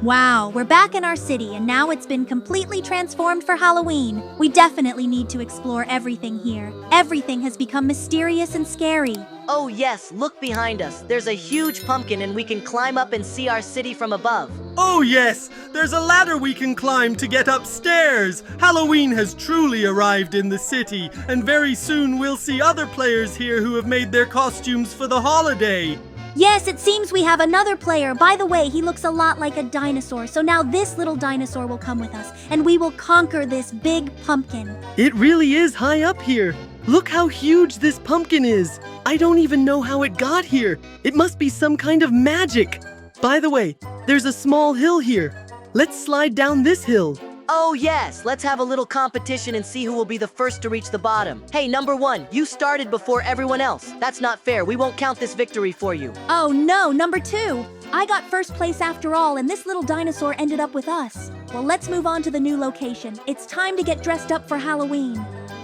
Wow, we're back in our city and now it's been completely transformed for Halloween. We definitely need to explore everything here. Everything has become mysterious and scary. Oh yes, look behind us. There's a huge pumpkin and we can climb up and see our city from above. Oh yes, there's a ladder we can climb to get upstairs. Halloween has truly arrived in the city, and very soon we'll see other players here who have made their costumes for the holiday. Yes, it seems we have another player. By the way, he looks a lot like a dinosaur. So now this little dinosaur will come with us, and we will conquer this big pumpkin. It really is high up here. Look how huge this pumpkin is. I don't even know how it got here. It must be some kind of magic. By the way, there's a small hill here. Let's slide down this hill. Oh yes, let's have a little competition and see who will be the first to reach the bottom. Hey, number 1, you started before everyone else. That's not fair. We won't count this victory for you. Oh no, number 2. I got first place after all, and this little dinosaur ended up with us. Well, let's move on to the new location. It's time to get dressed up for Halloween.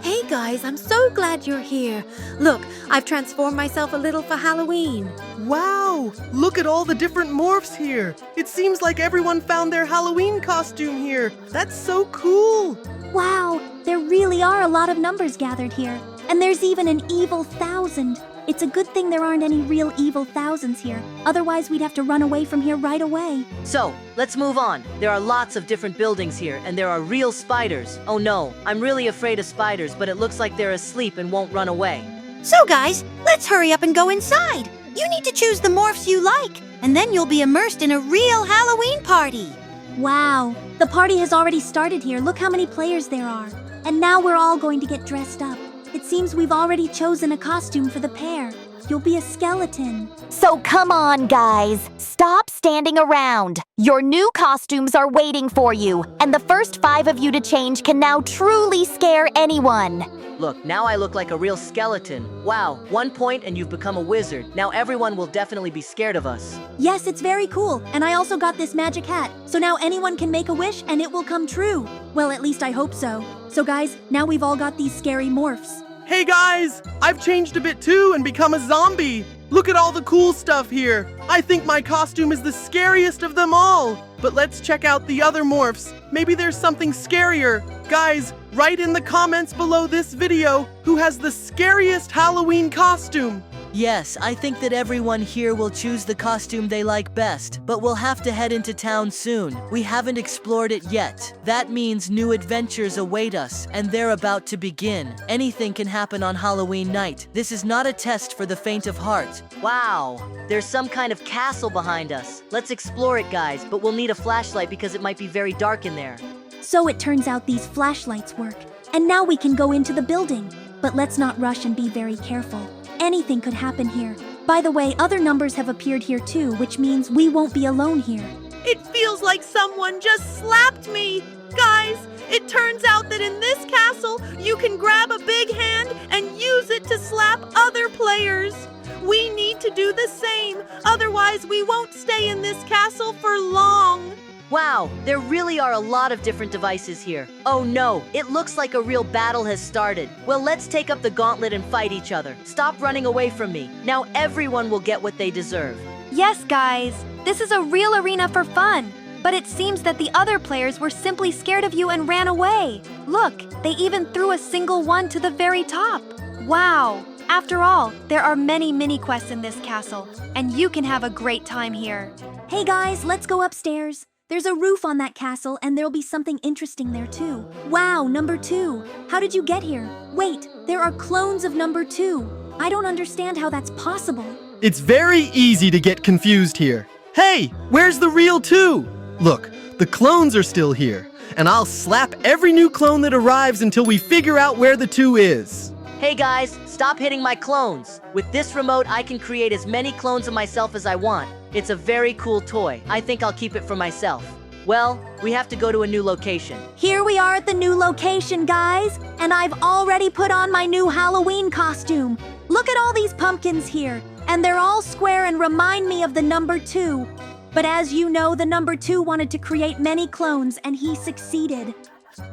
Hey guys, I'm so glad you're here. Look, I've transformed myself a little for Halloween. Wow, look at all the different morphs here. It seems like everyone found their Halloween costume here. That's so cool. Wow, there really are a lot of numbers gathered here. And there's even an evil 1,000. It's a good thing there aren't any real evil thousands here. Otherwise, we'd have to run away from here right away. So, let's move on. There are lots of different buildings here, and there are real spiders. Oh no, I'm really afraid of spiders, but it looks like they're asleep and won't run away. So guys, let's hurry up and go inside. You need to choose the morphs you like, and then you'll be immersed in a real Halloween party. Wow, the party has already started here. Look how many players there are. And now we're all going to get dressed up. It seems we've already chosen a costume for the pair. You'll be a skeleton. So come on, guys. Stop standing around. Your new costumes are waiting for you, and the first 5 of you to change can now truly scare anyone. Look, now I look like a real skeleton. Wow, 1 point and you've become a wizard. Now everyone will definitely be scared of us. Yes, it's very cool. And I also got this magic hat. So now anyone can make a wish and it will come true. Well, at least I hope so. So guys, now we've all got these scary morphs. Hey guys, I've changed a bit too and become a zombie. Look at all the cool stuff here. I think my costume is the scariest of them all. But let's check out the other morphs. Maybe there's something scarier. Guys, write in the comments below this video who has the scariest Halloween costume. Yes, I think that everyone here will choose the costume they like best, but we'll have to head into town soon. We haven't explored it yet. That means new adventures await us, and they're about to begin. Anything can happen on Halloween night. This is not a test for the faint of heart. Wow, there's some kind of castle behind us. Let's explore it, guys, but we'll need a flashlight because it might be very dark in there. So it turns out these flashlights work. And now we can go into the building. But let's not rush and be very careful. Anything could happen here. By the way, other numbers have appeared here too, which means we won't be alone here. It feels like someone just slapped me. Guys, it turns out that in this castle, you can grab a big hand and use it to slap other players. We need to do the same, otherwise we won't stay in this castle for long. Wow, there really are a lot of different devices here. Oh no, it looks like a real battle has started. Well, let's take up the gauntlet and fight each other. Stop running away from me. Now everyone will get what they deserve. Yes, guys, this is a real arena for fun. But it seems that the other players were simply scared of you and ran away. Look, they even threw a single one to the very top. Wow. After all, there are many mini quests in this castle, and you can have a great time here. Hey guys, let's go upstairs. There's a roof on that castle, and there'll be something interesting there too. Wow, number 2. How did you get here? Wait, there are clones of number 2. I don't understand how that's possible. It's very easy to get confused here. Hey, where's the real 2? Look, the clones are still here, and I'll slap every new clone that arrives until we figure out where the 2 is. Hey guys, stop hitting my clones. With this remote, I can create as many clones of myself as I want. It's a very cool toy. I think I'll keep it for myself. Well, we have to go to a new location. Here we are at the new location, guys, and I've already put on my new Halloween costume. Look at all these pumpkins here, and they're all square and remind me of the number 2. But as you know, the number 2 wanted to create many clones, and he succeeded.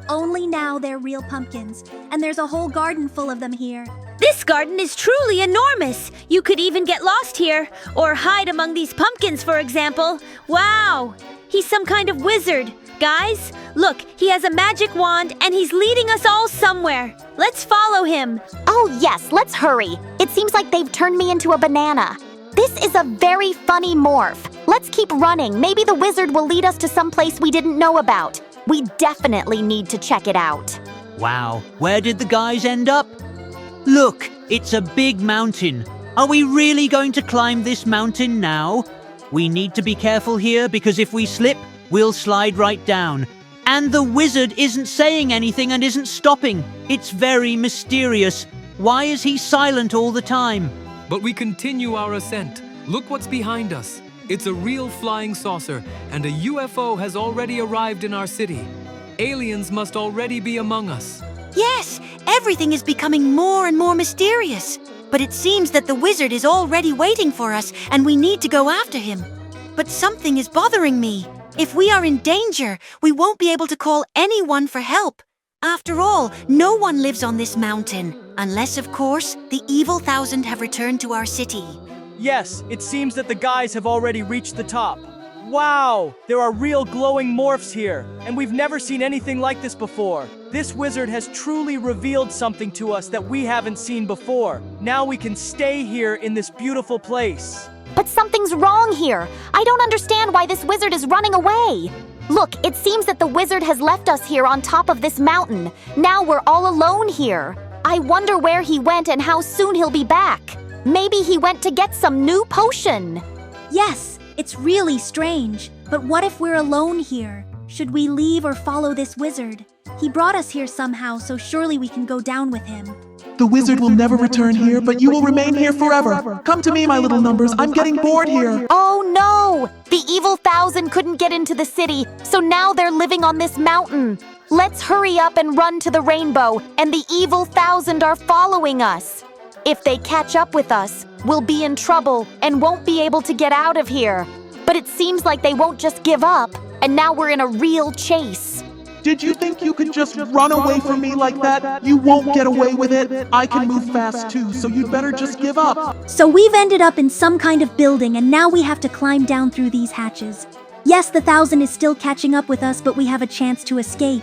Only now they're real pumpkins, and there's a whole garden full of them here. This garden is truly enormous. You could even get lost here, or hide among these pumpkins, for example. Wow! He's some kind of wizard. Guys, look, he has a magic wand and he's leading us all somewhere. Let's follow him. Oh yes, let's hurry. It seems like they've turned me into a banana. This is a very funny morph. Let's keep running. Maybe the wizard will lead us to some place we didn't know about. We definitely need to check it out. Wow, where did the guys end up? Look, it's a big mountain. Are we really going to climb this mountain now? We need to be careful here because if we slip, we'll slide right down. And the wizard isn't saying anything and isn't stopping. It's very mysterious. Why is he silent all the time? But we continue our ascent. Look what's behind us. It's a real flying saucer, and a UFO has already arrived in our city. Aliens must already be among us. Yes, everything is becoming more and more mysterious. But it seems that the wizard is already waiting for us and we need to go after him. But something is bothering me. If we are in danger, we won't be able to call anyone for help. After all, no one lives on this mountain. Unless, of course, the evil 1,000 have returned to our city. Yes, it seems that the guys have already reached the top. Wow, there are real glowing morphs here, and we've never seen anything like this before. This wizard has truly revealed something to us that we haven't seen before. Now we can stay here in this beautiful place. But something's wrong here. I don't understand why this wizard is running away. Look, it seems that the wizard has left us here on top of this mountain. Now we're all alone here. I wonder where he went and how soon he'll be back. Maybe he went to get some new potion. Yes, it's really strange. But what if we're alone here? Should we leave or follow this wizard? He brought us here somehow, so surely we can go down with him. The wizard will never return here, but you will remain here forever. Come to me, my little numbers. I'm getting bored here. Oh no! The evil 1,000 couldn't get into the city, so now they're living on this mountain. Let's hurry up and run to the rainbow, and the evil 1,000 are following us. If they catch up with us, we'll be in trouble and won't be able to get out of here. But it seems like they won't just give up, and now we're in a real chase. Did you think you could just run away from me like that? You won't get away with it. I can move fast too, so you'd better just give up. So we've ended up in some kind of building, and now we have to climb down through these hatches. Yes, the 1,000 is still catching up with us, but we have a chance to escape.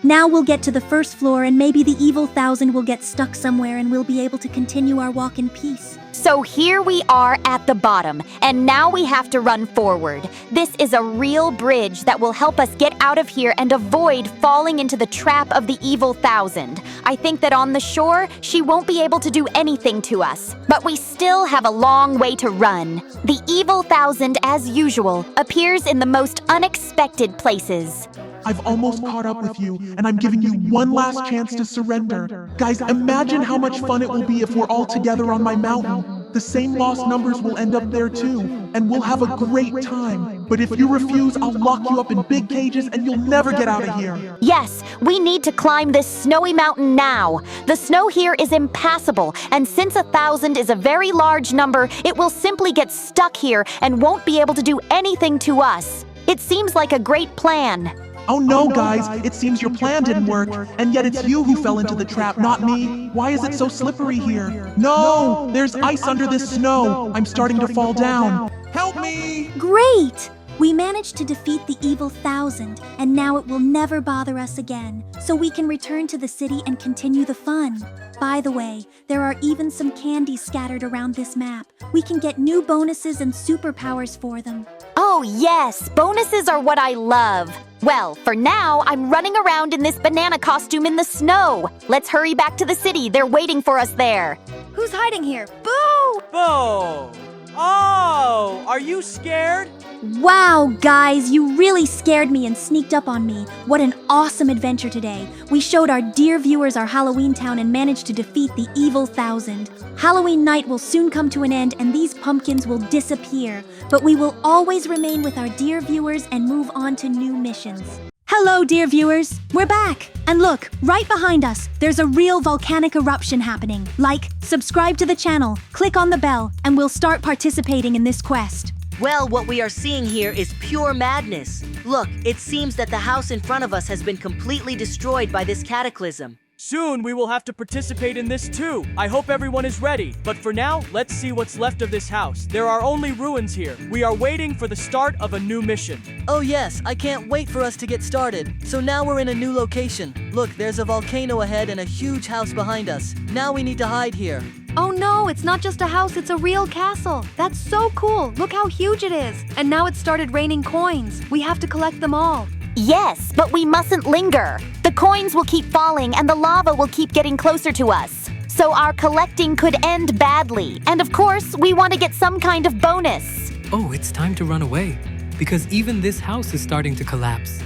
Now we'll get to the first floor, and maybe the evil 1,000 will get stuck somewhere and we'll be able to continue our walk in peace. So here we are at the bottom, and now we have to run forward. This is a real bridge that will help us get out of here and avoid falling into the trap of the evil 1,000. I think that on the shore, she won't be able to do anything to us. But we still have a long way to run. The evil 1,000, as usual, appears in the most unexpected places. I've almost caught up with you, and I'm giving you one last chance to surrender. Guys, imagine how much fun it will be if we're all together on my mountain. The same lost numbers will end up there too, and we'll have a great time. But if you refuse, I'll lock you up in big cages and you'll never get out of here. Yes, we need to climb this snowy mountain now. The snow here is impassable, and since 1,000 is a very large number, it will simply get stuck here and won't be able to do anything to us. It seems like a great plan. Oh no, guys, it seems your plan didn't work, and yet it's you who fell into the trap, not me. Why is it so slippery here? No, there's ice under this snow. I'm starting to fall down. Help me! Great! We managed to defeat the evil 1,000, and now it will never bother us again, so we can return to the city and continue the fun. By the way, there are even some candies scattered around this map. We can get new bonuses and superpowers for them. Oh yes, bonuses are what I love. Well, for now, I'm running around in this banana costume in the snow. Let's hurry back to the city. They're waiting for us there. Who's hiding here? Boo! Whoa! Oh, are you scared? Wow, guys, you really scared me and sneaked up on me. What an awesome adventure today. We showed our dear viewers our Halloween town and managed to defeat the evil 1,000. Halloween night will soon come to an end and these pumpkins will disappear, but we will always remain with our dear viewers and move on to new missions. Hello, dear viewers. We're back. And look, right behind us, there's a real volcanic eruption happening. Like, subscribe to the channel, click on the bell, and we'll start participating in this quest. Well, what we are seeing here is pure madness. Look, it seems that the house in front of us has been completely destroyed by this cataclysm. Soon we will have to participate in this too. I hope everyone is ready. But for now, let's see what's left of this house. There are only ruins here. We are waiting for the start of a new mission. Oh yes, I can't wait for us to get started. So now we're in a new location. Look, there's a volcano ahead and a huge house behind us. Now we need to hide here. Oh no, it's not just a house, it's a real castle. That's so cool. Look how huge it is. And now it started raining coins. We have to collect them all. Yes, but we mustn't linger. The coins will keep falling and the lava will keep getting closer to us. So our collecting could end badly. And of course, we want to get some kind of bonus. Oh, it's time to run away, because even this house is starting to collapse.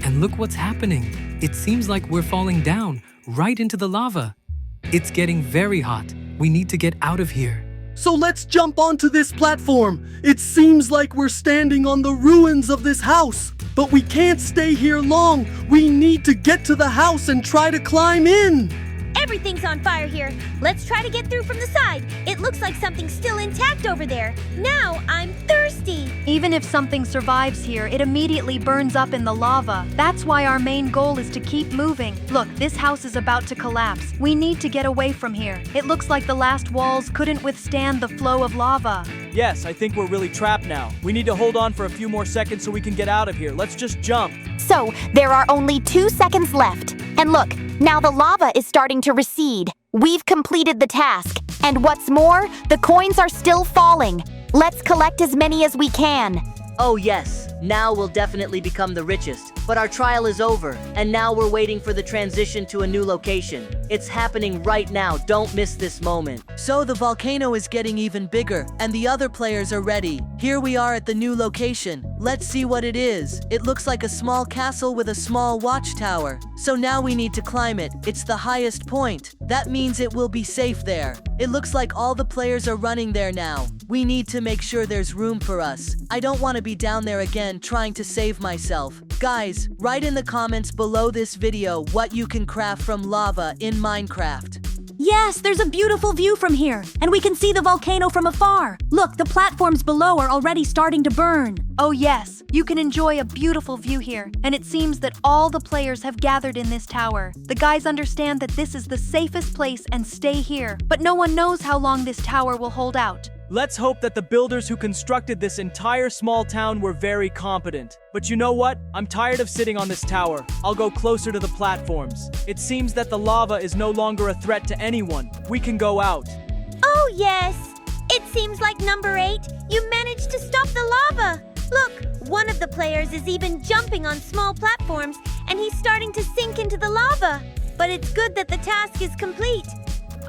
And look what's happening. It seems like we're falling down, right into the lava. It's getting very hot. We need to get out of here. So let's jump onto this platform. It seems like we're standing on the ruins of this house. But we can't stay here long. We need to get to the house and try to climb in. Everything's on fire here. Let's try to get through from the side. It looks like something's still intact over there. Now I'm thirsty. Even if something survives here, it immediately burns up in the lava. That's why our main goal is to keep moving. Look, this house is about to collapse. We need to get away from here. It looks like the last walls couldn't withstand the flow of lava. Yes, I think we're really trapped now. We need to hold on for a few more seconds so we can get out of here. Let's just jump. So, there are only 2 seconds left. And look, now the lava is starting to recede. We've completed the task. And what's more, the coins are still falling. Let's collect as many as we can. Oh yes, now we'll definitely become the richest. But our trial is over, and now we're waiting for the transition to a new location. It's happening right now, don't miss this moment. So the volcano is getting even bigger, and the other players are ready. Here we are at the new location. Let's see what it is. It looks like a small castle with a small watchtower. So now we need to climb it. It's the highest point. That means it will be safe there. It looks like all the players are running there now. We need to make sure there's room for us. I don't want to be down there again trying to save myself. Guys, write in the comments below this video what you can craft from lava in Minecraft. Yes, there's a beautiful view from here, and we can see the volcano from afar. Look, the platforms below are already starting to burn. Oh yes, you can enjoy a beautiful view here, and it seems that all the players have gathered in this tower. The guys understand that this is the safest place and stay here, but no one knows how long this tower will hold out. Let's hope that the builders who constructed this entire small town were very competent. But you know what? I'm tired of sitting on this tower. I'll go closer to the platforms. It seems that the lava is no longer a threat to anyone. We can go out. Oh yes. It seems like number 8, you managed to stop the lava. Look, one of the players is even jumping on small platforms and he's starting to sink into the lava. But it's good that the task is complete.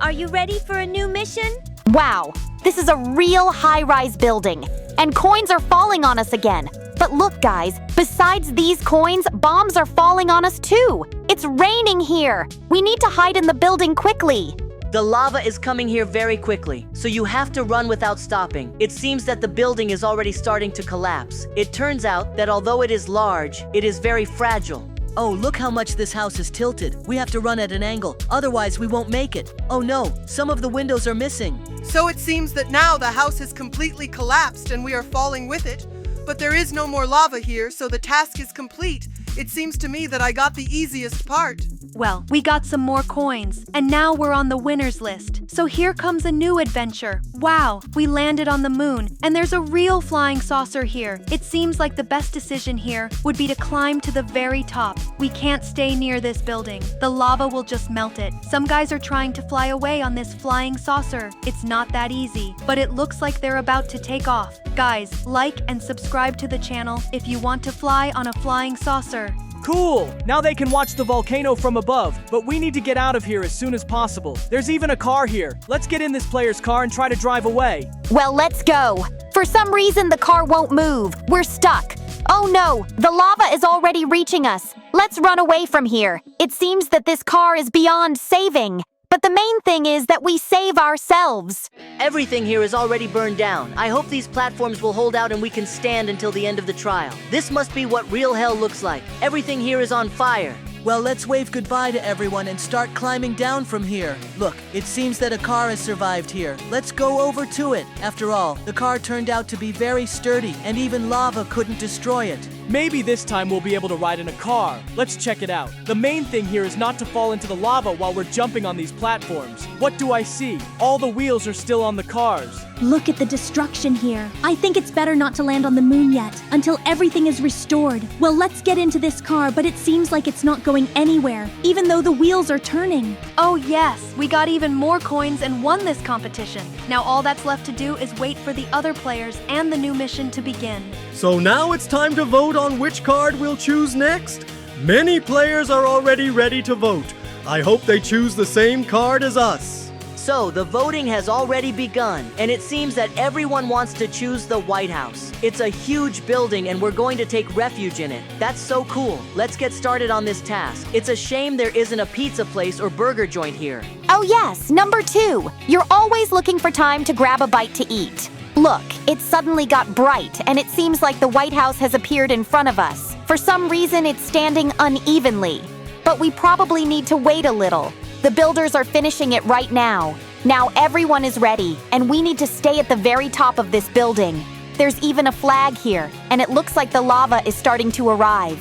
Are you ready for a new mission? Wow, this is a real high-rise building. And coins are falling on us again. But look, guys, besides these coins, bombs are falling on us too. It's raining here. We need to hide in the building quickly. The lava is coming here very quickly, so you have to run without stopping. It seems that the building is already starting to collapse. It turns out that although it is large, it is very fragile. Oh, look how much this house is tilted. We have to run at an angle, otherwise we won't make it. Oh no, some of the windows are missing. So it seems that now the house has completely collapsed and we are falling with it. But there is no more lava here, so the task is complete. It seems to me that I got the easiest part. Well, we got some more coins, and now we're on the winners list. So here comes a new adventure. Wow, we landed on the moon, and there's a real flying saucer here. It seems like the best decision here would be to climb to the very top. We can't stay near this building. The lava will just melt it. Some guys are trying to fly away on this flying saucer. It's not that easy, but it looks like they're about to take off. Guys, like and subscribe to the channel if you want to fly on a flying saucer. Cool! Now they can watch the volcano from above, but we need to get out of here as soon as possible. There's even a car here. Let's get in this player's car and try to drive away. Well, let's go. For some reason, the car won't move. We're stuck. Oh no, the lava is already reaching us. Let's run away from here. It seems that this car is beyond saving. But the main thing is that we save ourselves. Everything here is already burned down. I hope these platforms will hold out and we can stand until the end of the trial. This must be what real hell looks like. Everything here is on fire. Well, let's wave goodbye to everyone and start climbing down from here. Look, it seems that a car has survived here. Let's go over to it. After all, the car turned out to be very sturdy and even lava couldn't destroy it. Maybe this time we'll be able to ride in a car. Let's check it out. The main thing here is not to fall into the lava while we're jumping on these platforms. What do I see? All the wheels are still on the cars. Look at the destruction here. I think it's better not to land on the moon yet, until everything is restored. Well, let's get into this car, but it seems like it's not going anywhere, even though the wheels are turning. Oh yes, we got even more coins and won this competition. Now all that's left to do is wait for the other players and the new mission to begin. So now it's time to vote on which card we'll choose next. Many players are already ready to vote. I hope they choose the same card as us. So, the voting has already begun, and it seems that everyone wants to choose the White House. It's a huge building, and we're going to take refuge in it. That's so cool. Let's get started on this task. It's a shame there isn't a pizza place or burger joint here. Oh yes, number 2. You're always looking for time to grab a bite to eat. Look, it suddenly got bright, and it seems like the White House has appeared in front of us. For some reason, it's standing unevenly. But we probably need to wait a little. The builders are finishing it right now. Now everyone is ready, and we need to stay at the very top of this building. There's even a flag here, and it looks like the lava is starting to arrive.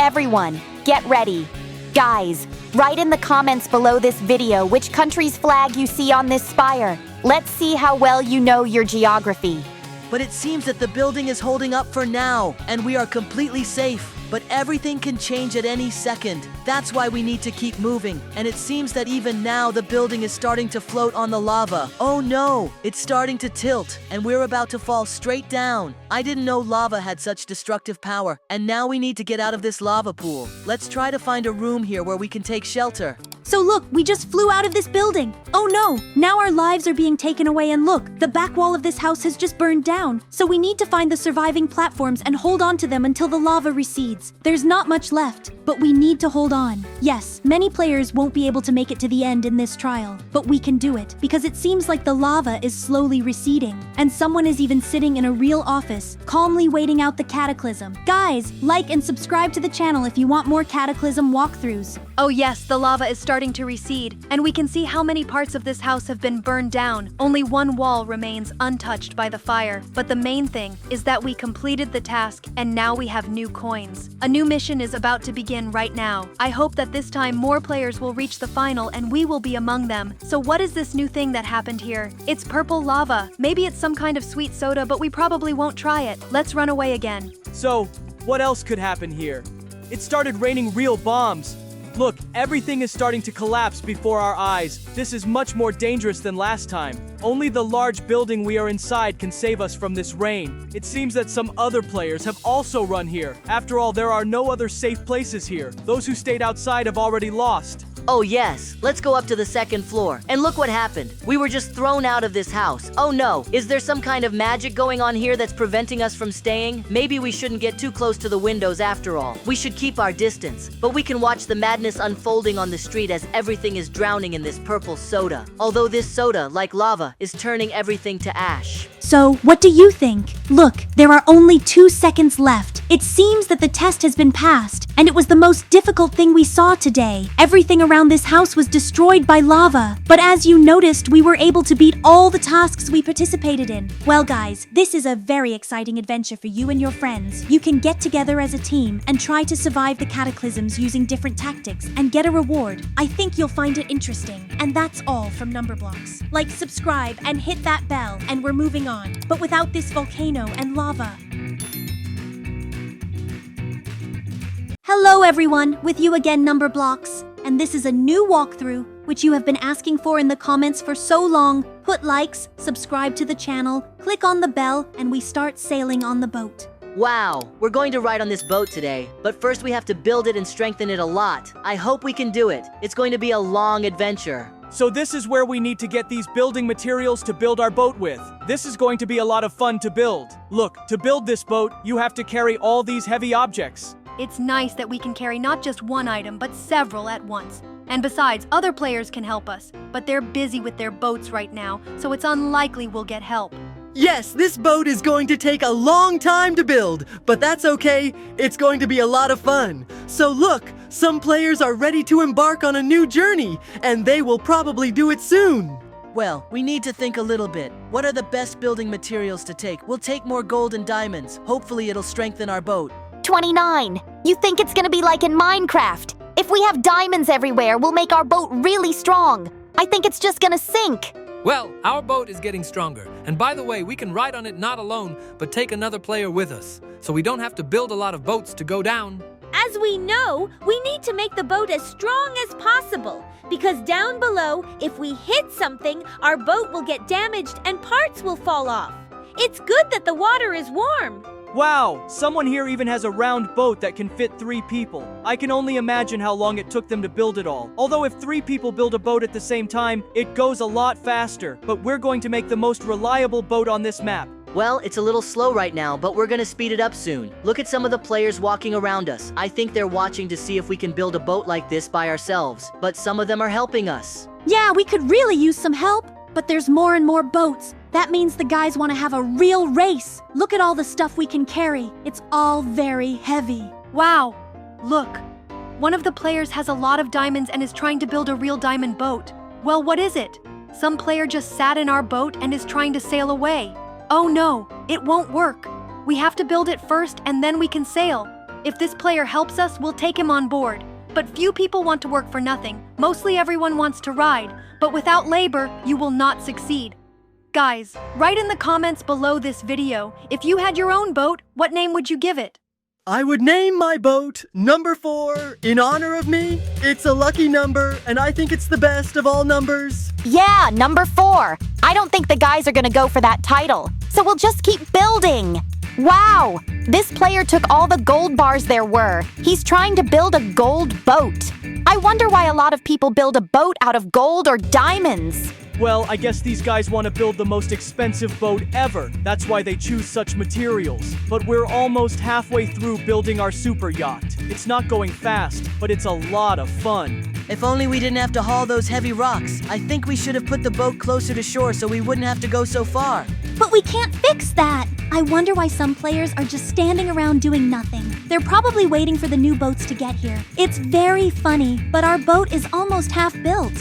Everyone, get ready. Guys, write in the comments below this video which country's flag you see on this spire. Let's see how well you know your geography. But it seems that the building is holding up for now, and we are completely safe. But everything can change at any second. That's why we need to keep moving. And it seems that even now the building is starting to float on the lava. Oh no, it's starting to tilt, and we're about to fall straight down. I didn't know lava had such destructive power, and now we need to get out of this lava pool. Let's try to find a room here where we can take shelter. So look, we just flew out of this building. Oh no, now our lives are being taken away, and look, the back wall of this house has just burned down. So we need to find the surviving platforms and hold on to them until the lava recedes. There's not much left, but we need to hold on. Yes, many players won't be able to make it to the end in this trial, but we can do it because it seems like the lava is slowly receding, and someone is even sitting in a real office, calmly waiting out the cataclysm. Guys, like and subscribe to the channel if you want more cataclysm walkthroughs. Oh yes, the lava is starting to recede, and we can see how many parts of this house have been burned down. Only one wall remains untouched by the fire, but the main thing is that we completed the task and now we have new coins. A new mission is about to begin right now. I hope that this time more players will reach the final and we will be among them. So what is this new thing that happened here? It's purple lava. Maybe it's some kind of sweet soda, but we probably won't try it. Let's run away again. So, what else could happen here? It started raining real bombs. Look, everything is starting to collapse before our eyes. This is much more dangerous than last time. Only the large building we are inside can save us from this rain. It seems that some other players have also run here. After all, there are no other safe places here. Those who stayed outside have already lost. Oh yes, let's go up to the second floor. And look what happened. We were just thrown out of this house. Oh no, is there some kind of magic going on here that's preventing us from staying? Maybe we shouldn't get too close to the windows after all. We should keep our distance. But we can watch the madness unfolding on the street as everything is drowning in this purple soda. Although this soda, like lava, is turning everything to ash. So, what do you think? Look, there are only 2 seconds left. It seems that the test has been passed, and it was the most difficult thing we saw today. Everything around this house was destroyed by lava. But as you noticed, we were able to beat all the tasks we participated in. Well guys, this is a very exciting adventure for you and your friends. You can get together as a team and try to survive the cataclysms using different tactics and get a reward. I think you'll find it interesting. And that's all from Numberblocks. Like, subscribe, and hit that bell, and we're moving on. But without this volcano and lava. Hello everyone, with you again Numberblocks, and this is a new walkthrough which you have been asking for in the comments for so long. Put likes, subscribe to the channel, click on the bell, and we start sailing on the boat. Wow, we're going to ride on this boat today, but first we have to build it and strengthen it a lot. I hope we can do it. It's going to be a long adventure. So this is where we need to get these building materials to build our boat with. This is going to be a lot of fun to build. Look, to build this boat, you have to carry all these heavy objects. It's nice that we can carry not just one item, but several at once. And besides, other players can help us, but they're busy with their boats right now, so it's unlikely we'll get help. Yes, this boat is going to take a long time to build, but that's okay. It's going to be a lot of fun. So look, some players are ready to embark on a new journey, and they will probably do it soon. Well, we need to think a little bit. What are the best building materials to take? We'll take more gold and diamonds. Hopefully it'll strengthen our boat. 29. You think it's gonna be like in Minecraft? If we have diamonds everywhere, we'll make our boat really strong. I think it's just gonna sink. Well, our boat is getting stronger. And by the way, we can ride on it not alone, but take another player with us. So we don't have to build a lot of boats to go down. As we know, we need to make the boat as strong as possible. Because down below, if we hit something, our boat will get damaged and parts will fall off. It's good that the water is warm. Wow, someone here even has a round boat that can fit 3 people. I can only imagine how long it took them to build it all. Although if 3 people build a boat at the same time, it goes a lot faster. But we're going to make the most reliable boat on this map. Well, it's a little slow right now, but we're gonna speed it up soon. Look at some of the players walking around us. I think they're watching to see if we can build a boat like this by ourselves. But some of them are helping us. Yeah, we could really use some help, but there's more and more boats. That means the guys want to have a real race. Look at all the stuff we can carry. It's all very heavy. Wow, look. One of the players has a lot of diamonds and is trying to build a real diamond boat. Well, what is it? Some player just sat in our boat and is trying to sail away. Oh no, it won't work. We have to build it first and then we can sail. If this player helps us, we'll take him on board. But few people want to work for nothing. Mostly everyone wants to ride. But without labor, you will not succeed. Guys, write in the comments below this video, if you had your own boat, what name would you give it? I would name my boat Number 4 in honor of me. It's a lucky number, and I think it's the best of all numbers. Yeah, number 4. I don't think the guys are gonna go for that title, so we'll just keep building. Wow, this player took all the gold bars there were. He's trying to build a gold boat. I wonder why a lot of people build a boat out of gold or diamonds. Well, I guess these guys want to build the most expensive boat ever. That's why they choose such materials. But we're almost halfway through building our super yacht. It's not going fast, but it's a lot of fun. If only we didn't have to haul those heavy rocks. I think we should have put the boat closer to shore so we wouldn't have to go so far. But we can't fix that. I wonder why some players are just standing around doing nothing. They're probably waiting for the new boats to get here. It's very funny, but our boat is almost half built.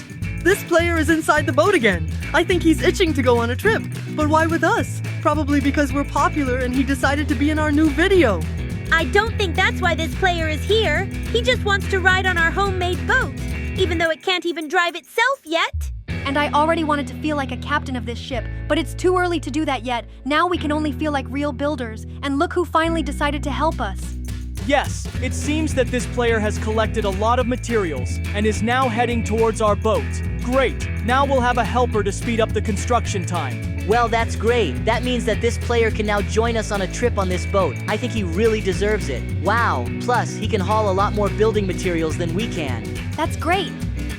This player is inside the boat again. I think he's itching to go on a trip. But why with us? Probably because we're popular and he decided to be in our new video. I don't think that's why this player is here. He just wants to ride on our homemade boat, even though it can't even drive itself yet. And I already wanted to feel like a captain of this ship, but it's too early to do that yet. Now we can only feel like real builders. And look who finally decided to help us. Yes, it seems that this player has collected a lot of materials and is now heading towards our boat. Great, now we'll have a helper to speed up the construction time. Well, that's great. That means that this player can now join us on a trip on this boat. I think he really deserves it. Wow, plus he can haul a lot more building materials than we can. That's great.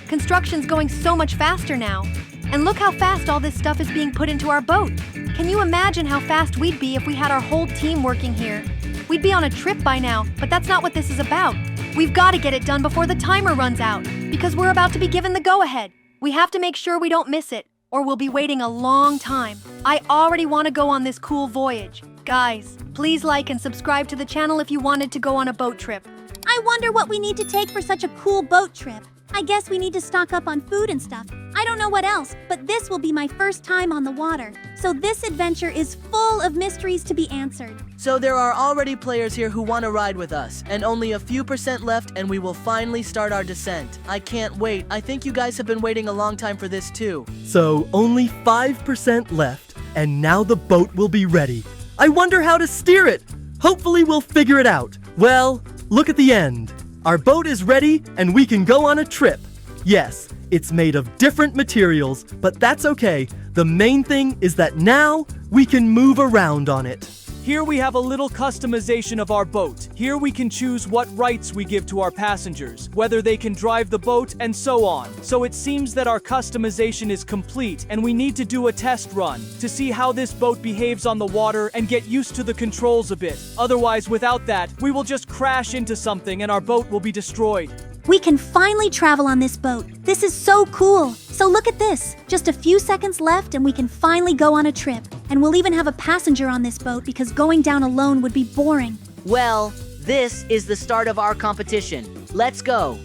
Construction's going so much faster now. And look how fast all this stuff is being put into our boat. Can you imagine how fast we'd be if we had our whole team working here? We'd be on a trip by now, but that's not what this is about. We've got to get it done before the timer runs out, because we're about to be given the go-ahead. We have to make sure we don't miss it, or we'll be waiting a long time. I already want to go on this cool voyage. Guys, please like and subscribe to the channel if you wanted to go on a boat trip. I wonder what we need to take for such a cool boat trip. I guess we need to stock up on food and stuff. I don't know what else, but this will be my first time on the water. So this adventure is full of mysteries to be answered. So there are already players here who want to ride with us, and only a few % left and we will finally start our descent. I can't wait. I think you guys have been waiting a long time for this too. So only 5% left, and now the boat will be ready. I wonder how to steer it. Hopefully we'll figure it out. Well, look at the end. Our boat is ready and we can go on a trip. Yes, it's made of different materials, but that's okay. The main thing is that now we can move around on it. Here we have a little customization of our boat. Here we can choose what rights we give to our passengers, whether they can drive the boat, and so on. So it seems that our customization is complete, and we need to do a test run to see how this boat behaves on the water and get used to the controls a bit. Otherwise, without that, we will just crash into something and our boat will be destroyed. We can finally travel on this boat. This is so cool. So look at this. Just a few seconds left and we can finally go on a trip. And we'll even have a passenger on this boat because going down alone would be boring. Well, this is the start of our competition. Let's go.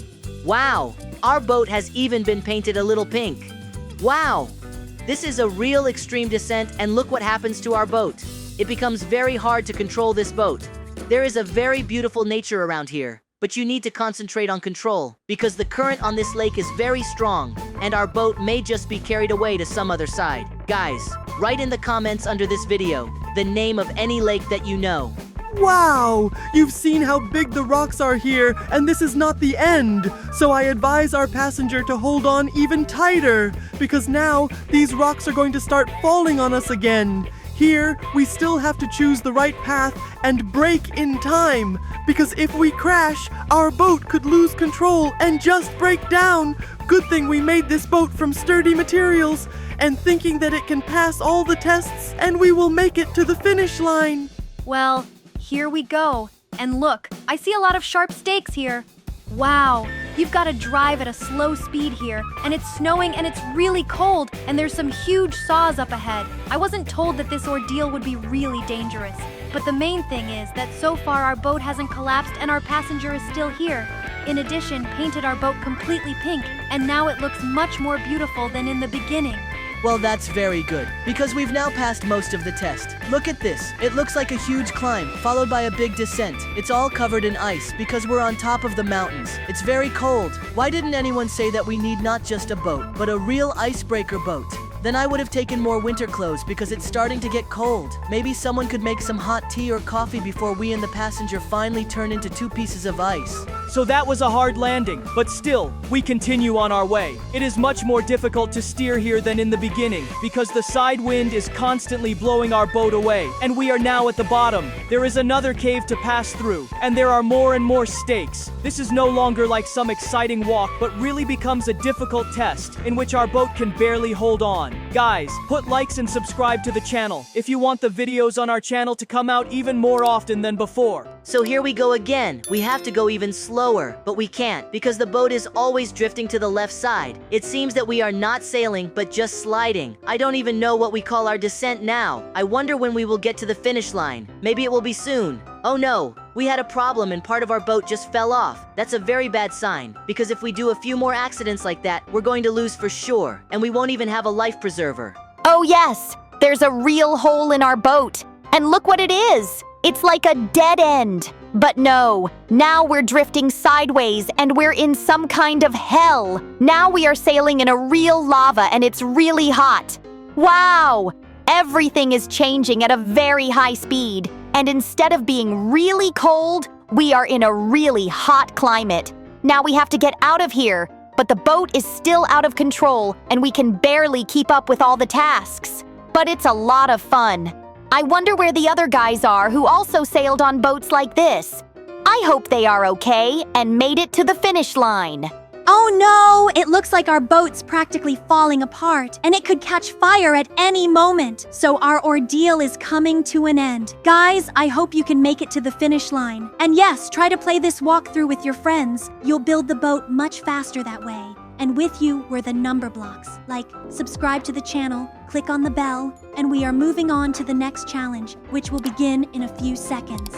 Wow, our boat has even been painted a little pink. Wow, this is a real extreme descent and look what happens to our boat. It becomes very hard to control this boat. There is a very beautiful nature around here, but you need to concentrate on control, because the current on this lake is very strong, and our boat may just be carried away to some other side. Guys, write in the comments under this video the name of any lake that you know. Wow! You've seen how big the rocks are here, and this is not the end. So I advise our passenger to hold on even tighter, because now these rocks are going to start falling on us again. Here, we still have to choose the right path and brake in time, because if we crash, our boat could lose control and just break down. Good thing we made this boat from sturdy materials, and thinking that it can pass all the tests and we will make it to the finish line. Well, here we go. And look, I see a lot of sharp stakes here. Wow, you've got to drive at a slow speed here, and it's snowing and it's really cold, and there's some huge saws up ahead. I wasn't told that this ordeal would be really dangerous, but the main thing is that so far our boat hasn't collapsed and our passenger is still here. In addition, painted our boat completely pink, and now it looks much more beautiful than in the beginning. Well, that's very good, because we've now passed most of the test. Look at this. It looks like a huge climb, followed by a big descent. It's all covered in ice, because we're on top of the mountains. It's very cold. Why didn't anyone say that we need not just a boat, but a real icebreaker boat? Then I would have taken more winter clothes, because it's starting to get cold. Maybe someone could make some hot tea or coffee before we and the passenger finally turn into 2 pieces of ice. So that was a hard landing, but still, we continue on our way. It is much more difficult to steer here than in the beginning, because the side wind is constantly blowing our boat away, and we are now at the bottom. There is another cave to pass through, and there are more and more stakes. This is no longer like some exciting walk, but really becomes a difficult test, in which our boat can barely hold on. Guys, put likes and subscribe to the channel, if you want the videos on our channel to come out even more often than before. So here we go again. We have to go even slower, but we can't, because the boat is always drifting to the left side. It seems that we are not sailing, but just sliding. I don't even know what we call our descent now. I wonder when we will get to the finish line. Maybe it will be soon. Oh no, we had a problem and part of our boat just fell off. That's a very bad sign, because if we do a few more accidents like that, we're going to lose for sure, and we won't even have a life preserver. Oh yes, there's a real hole in our boat. And look what it is. It's like a dead end. But no, now we're drifting sideways and we're in some kind of hell. Now we are sailing in a real lava and it's really hot. Wow! Everything is changing at a very high speed. And instead of being really cold, we are in a really hot climate. Now we have to get out of here, but the boat is still out of control and we can barely keep up with all the tasks. But it's a lot of fun. I wonder where the other guys are who also sailed on boats like this. I hope they are okay and made it to the finish line. Oh no! It looks like our boat's practically falling apart, and it could catch fire at any moment. So our ordeal is coming to an end. Guys, I hope you can make it to the finish line. And yes, try to play this walkthrough with your friends. You'll build the boat much faster that way. And with you were the number blocks. Like, subscribe to the channel, click on the bell, and we are moving on to the next challenge, which will begin in a few seconds.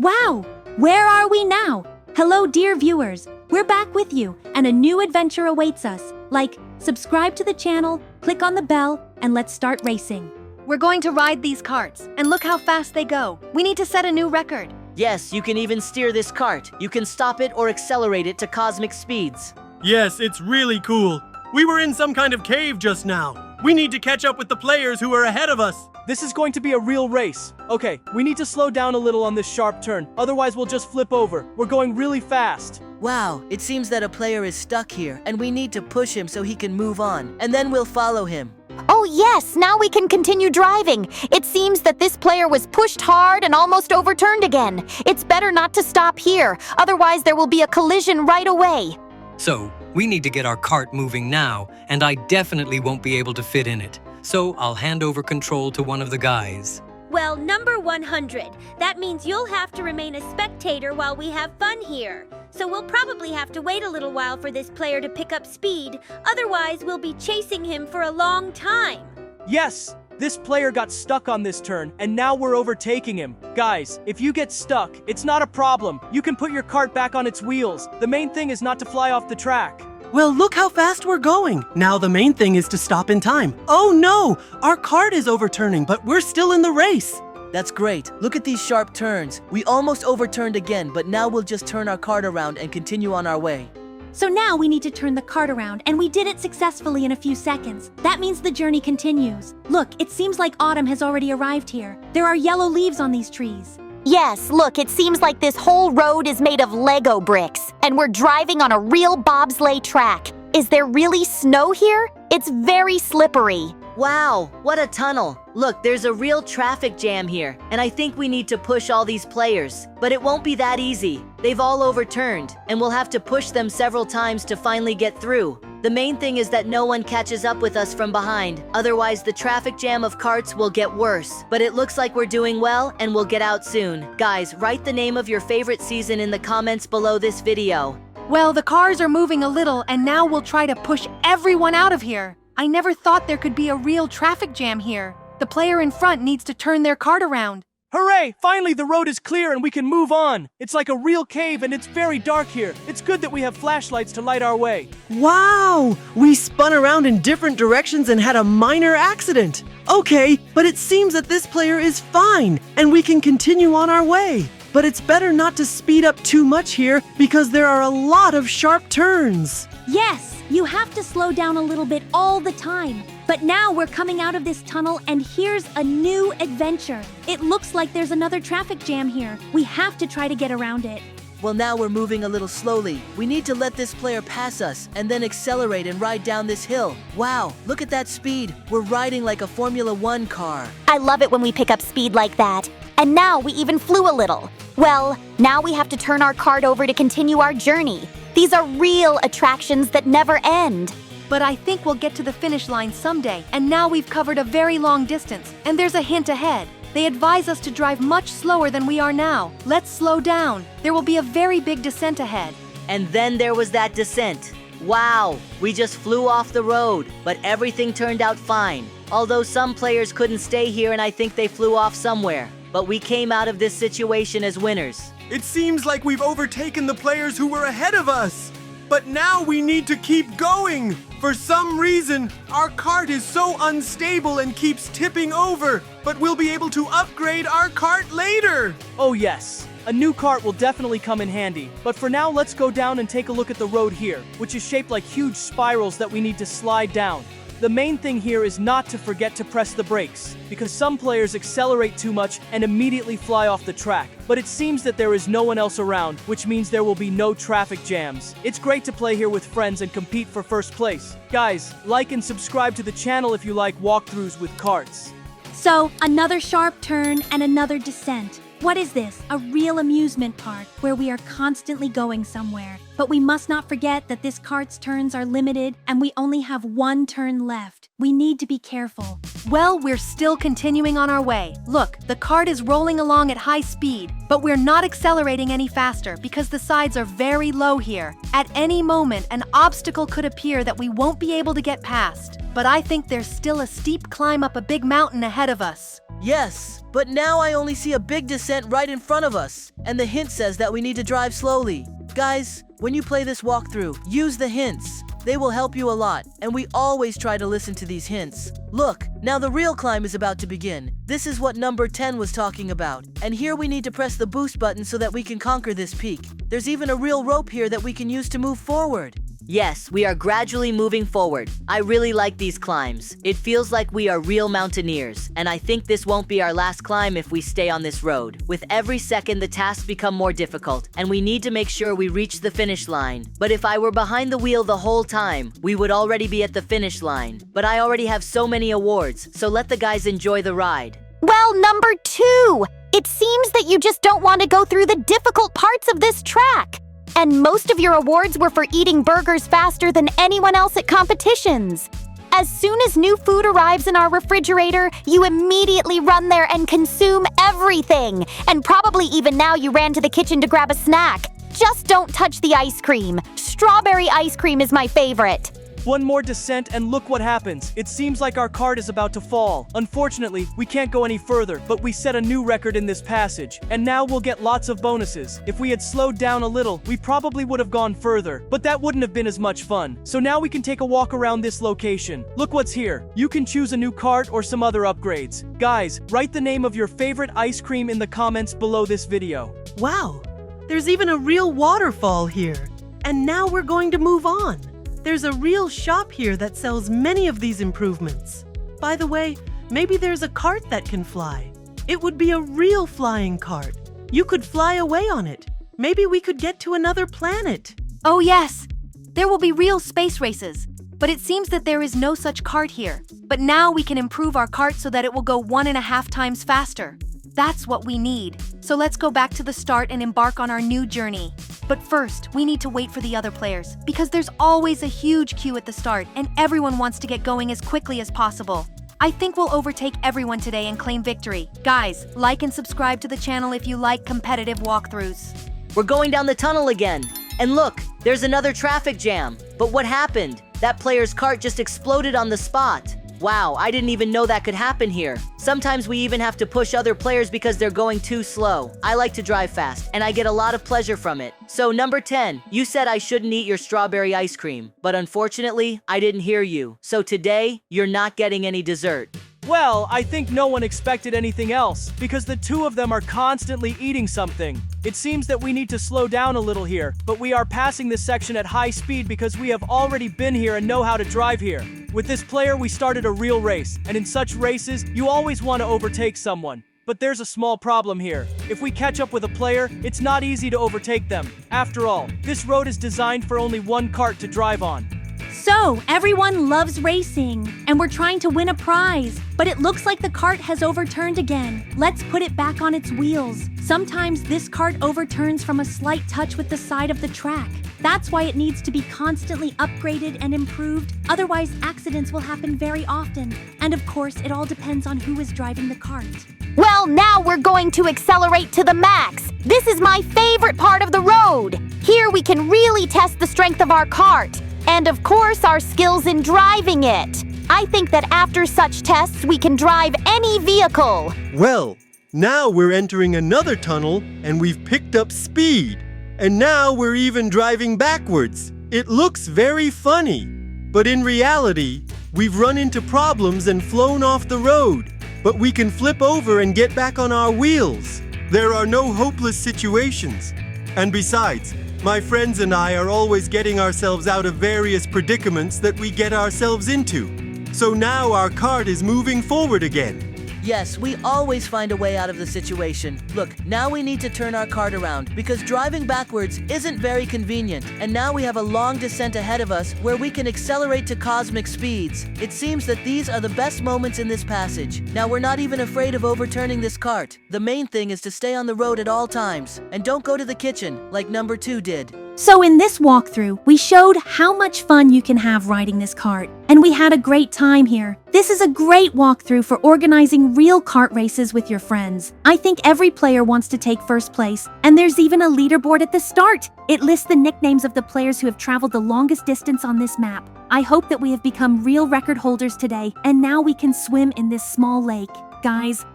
Wow! Where are we now? Hello, dear viewers. We're back with you, and a new adventure awaits us. Like, subscribe to the channel, click on the bell, and let's start racing. We're going to ride these carts, and look how fast they go. We need to set a new record. Yes, you can even steer this cart. You can stop it or accelerate it to cosmic speeds. Yes, it's really cool. We were in some kind of cave just now. We need to catch up with the players who are ahead of us. This is going to be a real race. Okay, we need to slow down a little on this sharp turn, otherwise we'll just flip over. We're going really fast. Wow, it seems that a player is stuck here, and we need to push him so he can move on, and then we'll follow him. Oh yes, now we can continue driving. It seems that this player was pushed hard and almost overturned again. It's better not to stop here, otherwise there will be a collision right away. So, we need to get our cart moving now, and I definitely won't be able to fit in it. So, I'll hand over control to one of the guys. Well, number 100. That means you'll have to remain a spectator while we have fun here. So we'll probably have to wait a little while for this player to pick up speed. Otherwise, we'll be chasing him for a long time. Yes, this player got stuck on this turn, and now we're overtaking him. Guys, if you get stuck, it's not a problem. You can put your cart back on its wheels. The main thing is not to fly off the track. Well, look how fast we're going. Now the main thing is to stop in time. Oh no! Our cart is overturning, but we're still in the race. That's great. Look at these sharp turns. We almost overturned again, but now we'll just turn our cart around and continue on our way. So now we need to turn the cart around, and we did it successfully in a few seconds. That means the journey continues. Look, it seems like autumn has already arrived here. There are yellow leaves on these trees. Yes, look, it seems like this whole road is made of Lego bricks, and we're driving on a real bobsleigh track. Is there really snow here? It's very slippery. Wow, what a tunnel. Look, there's a real traffic jam here, and I think we need to push all these players. But it won't be that easy. They've all overturned, and we'll have to push them several times to finally get through. The main thing is that no one catches up with us from behind. Otherwise, the traffic jam of carts will get worse. But it looks like we're doing well, and we'll get out soon. Guys, write the name of your favorite season in the comments below this video. Well, the cars are moving a little, and now we'll try to push everyone out of here. I never thought there could be a real traffic jam here. The player in front needs to turn their cart around. Hooray! Finally, the road is clear and we can move on. It's like a real cave and it's very dark here. It's good that we have flashlights to light our way. Wow! We spun around in different directions and had a minor accident. Okay, but it seems that this player is fine, and we can continue on our way. But it's better not to speed up too much here because there are a lot of sharp turns. Yes, you have to slow down a little bit all the time. But now we're coming out of this tunnel, and here's a new adventure. It looks like there's another traffic jam here. We have to try to get around it. Well, now we're moving a little slowly. We need to let this player pass us and then accelerate and ride down this hill. Wow, look at that speed. We're riding like a Formula 1 car. I love it when we pick up speed like that. And now we even flew a little. Well, now we have to turn our cart over to continue our journey. These are real attractions that never end. But I think we'll get to the finish line someday, and now we've covered a very long distance, and there's a hint ahead. They advise us to drive much slower than we are now. Let's slow down. There will be a very big descent ahead. And then there was that descent. Wow, we just flew off the road, but everything turned out fine. Although some players couldn't stay here and I think they flew off somewhere. But we came out of this situation as winners. It seems like we've overtaken the players who were ahead of us. But now we need to keep going. For some reason, our cart is so unstable and keeps tipping over. But we'll be able to upgrade our cart later. Oh yes, a new cart will definitely come in handy. But for now, let's go down and take a look at the road here, which is shaped like huge spirals that we need to slide down. The main thing here is not to forget to press the brakes, because some players accelerate too much and immediately fly off the track. But it seems that there is no one else around, which means there will be no traffic jams. It's great to play here with friends and compete for first place. Guys, like and subscribe to the channel if you like walkthroughs with carts. So, another sharp turn and another descent. What is this? A real amusement park where we are constantly going somewhere. But we must not forget that this cart's turns are limited and we only have one turn left. We need to be careful. Well, we're still continuing on our way. Look, the cart is rolling along at high speed, but we're not accelerating any faster because the sides are very low here. At any moment, an obstacle could appear that we won't be able to get past. But I think there's still a steep climb up a big mountain ahead of us. Yes, but now I only see a big descent right in front of us. And the hint says that we need to drive slowly. Guys, when you play this walkthrough, use the hints. They will help you a lot, and we always try to listen to these hints. Look, now the real climb is about to begin. This is what number 10 was talking about. And here we need to press the boost button so that we can conquer this peak. There's even a real rope here that we can use to move forward. Yes, we are gradually moving forward. I really like these climbs. It feels like we are real mountaineers, and I think this won't be our last climb if we stay on this road. With every second, the tasks become more difficult, and we need to make sure we reach the finish line. But if I were behind the wheel the whole time, we would already be at the finish line. But I already have so many awards, so let the guys enjoy the ride. Well, number 2, it seems that you just don't want to go through the difficult parts of this track. And most of your awards were for eating burgers faster than anyone else at competitions. As soon as new food arrives in our refrigerator, you immediately run there and consume everything. And probably even now you ran to the kitchen to grab a snack. Just don't touch the ice cream. Strawberry ice cream is my favorite. One more descent and look what happens. It seems like our cart is about to fall. Unfortunately, we can't go any further, but we set a new record in this passage. And now we'll get lots of bonuses. If we had slowed down a little, we probably would have gone further, but that wouldn't have been as much fun. So now we can take a walk around this location. Look what's here. You can choose a new cart or some other upgrades. Guys, write the name of your favorite ice cream in the comments below this video. Wow, there's even a real waterfall here. And now we're going to move on. There's a real shop here that sells many of these improvements. By the way, maybe there's a cart that can fly. It would be a real flying cart. You could fly away on it. Maybe we could get to another planet. Oh yes, there will be real space races. But it seems that there is no such cart here. But now we can improve our cart so that it will go 1.5 times faster. That's what we need. So let's go back to the start and embark on our new journey. But first, we need to wait for the other players, because there's always a huge queue at the start, and everyone wants to get going as quickly as possible. I think we'll overtake everyone today and claim victory. Guys, like and subscribe to the channel if you like competitive walkthroughs. We're going down the tunnel again. And look, there's another traffic jam. But what happened? That player's cart just exploded on the spot. Wow, I didn't even know that could happen here. Sometimes we even have to push other players because they're going too slow. I like to drive fast, and I get a lot of pleasure from it. So number 10, you said I shouldn't eat your strawberry ice cream, but unfortunately, I didn't hear you. So today, you're not getting any dessert. Well, I think no one expected anything else, because the two of them are constantly eating something. It seems that we need to slow down a little here, but we are passing this section at high speed because we have already been here and know how to drive here. With this player, we started a real race, and in such races, you always want to overtake someone. But there's a small problem here. If we catch up with a player, it's not easy to overtake them. After all, this road is designed for only one cart to drive on. So, everyone loves racing, and we're trying to win a prize, but it looks like the cart has overturned again. Let's put it back on its wheels. Sometimes this cart overturns from a slight touch with the side of the track. That's why it needs to be constantly upgraded and improved, otherwise accidents will happen very often. And of course, it all depends on who is driving the cart. Well, now we're going to accelerate to the max. This is my favorite part of the road. Here we can really test the strength of our cart. And of course, our skills in driving it. I think that after such tests, we can drive any vehicle. Well, now we're entering another tunnel and we've picked up speed. And now we're even driving backwards. It looks very funny. But in reality, we've run into problems and flown off the road. But we can flip over and get back on our wheels. There are no hopeless situations. And besides, my friends and I are always getting ourselves out of various predicaments that we get ourselves into. So now our cart is moving forward again. Yes, we always find a way out of the situation. Look, now we need to turn our cart around because driving backwards isn't very convenient. And now we have a long descent ahead of us where we can accelerate to cosmic speeds. It seems that these are the best moments in this passage. Now we're not even afraid of overturning this cart. The main thing is to stay on the road at all times. And don't go to the kitchen like number 2 did. So in this walkthrough, we showed how much fun you can have riding this cart, and we had a great time here. This is a great walkthrough for organizing real kart races with your friends. I think every player wants to take first place, and there's even a leaderboard at the start. It lists the nicknames of the players who have traveled the longest distance on this map. I hope that we have become real record holders today, and now we can swim in this small lake. Guys,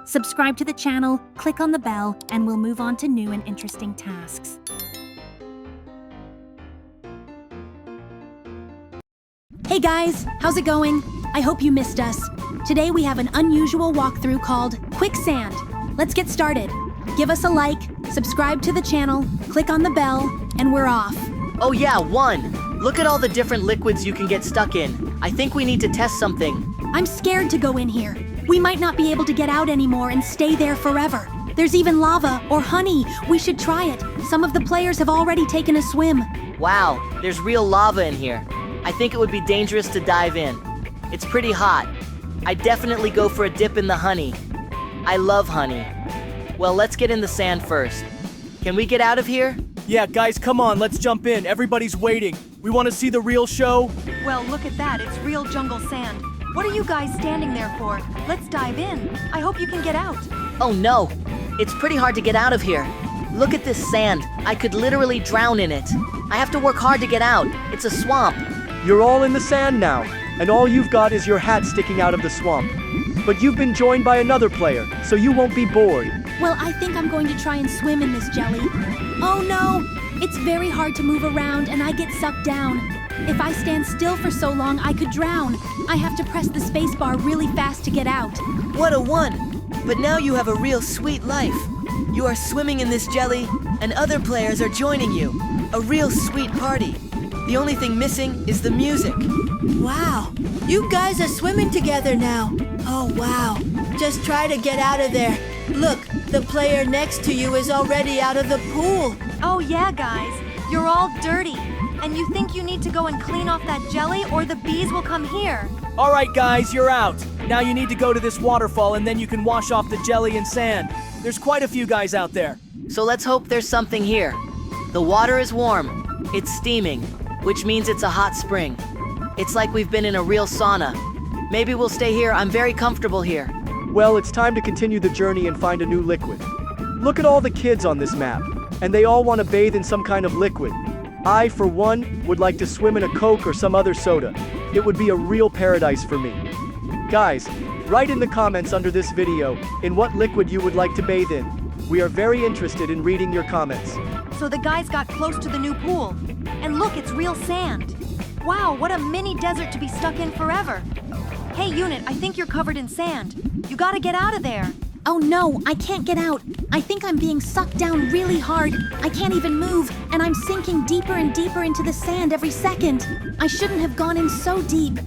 subscribe to the channel, click on the bell, and we'll move on to new and interesting tasks. Hey guys, how's it going? I hope you missed us. Today we have an unusual walkthrough called Quicksand. Let's get started. Give us a like, subscribe to the channel, click on the bell, and we're off. Oh yeah, 1. Look at all the different liquids you can get stuck in. I think we need to test something. I'm scared to go in here. We might not be able to get out anymore and stay there forever. There's even lava or honey. We should try it. Some of the players have already taken a swim. Wow, there's real lava in here. I think it would be dangerous to dive in. It's pretty hot. I'd definitely go for a dip in the honey. I love honey. Well, let's get in the sand first. Can we get out of here? Yeah, guys, come on, let's jump in. Everybody's waiting. We want to see the real show. Well, look at that. It's real jungle sand. What are you guys standing there for? Let's dive in. I hope you can get out. Oh no, it's pretty hard to get out of here. Look at this sand. I could literally drown in it. I have to work hard to get out. It's a swamp. You're all in the sand now, and all you've got is your hat sticking out of the swamp. But you've been joined by another player, so you won't be bored. Well, I think I'm going to try and swim in this jelly. Oh no! It's very hard to move around and I get sucked down. If I stand still for so long, I could drown. I have to press the space bar really fast to get out. What a one! But now you have a real sweet life. You are swimming in this jelly, and other players are joining you. A real sweet party. The only thing missing is the music. Wow, you guys are swimming together now. Oh wow, just try to get out of there. Look, the player next to you is already out of the pool. Oh yeah, guys, you're all dirty. And you think you need to go and clean off that jelly or the bees will come here. All right, guys, you're out. Now you need to go to this waterfall and then you can wash off the jelly and sand. There's quite a few guys out there. So let's hope there's something here. The water is warm. It's steaming, which means it's a hot spring. It's like we've been in a real sauna. Maybe we'll stay here. I'm very comfortable here. Well, it's time to continue the journey and find a new liquid. Look at all the kids on this map, and they all want to bathe in some kind of liquid. I, for one, would like to swim in a Coke or some other soda. It would be a real paradise for me. Guys, write in the comments under this video in what liquid you would like to bathe in. We are very interested in reading your comments. So the guys got close to the new pool. And look, it's real sand. Wow, what a mini desert to be stuck in forever. Hey, Unit, I think you're covered in sand. You gotta get out of there. Oh no, I can't get out. I think I'm being sucked down really hard. I can't even move, and I'm sinking deeper and deeper into the sand every second. I shouldn't have gone in so deep.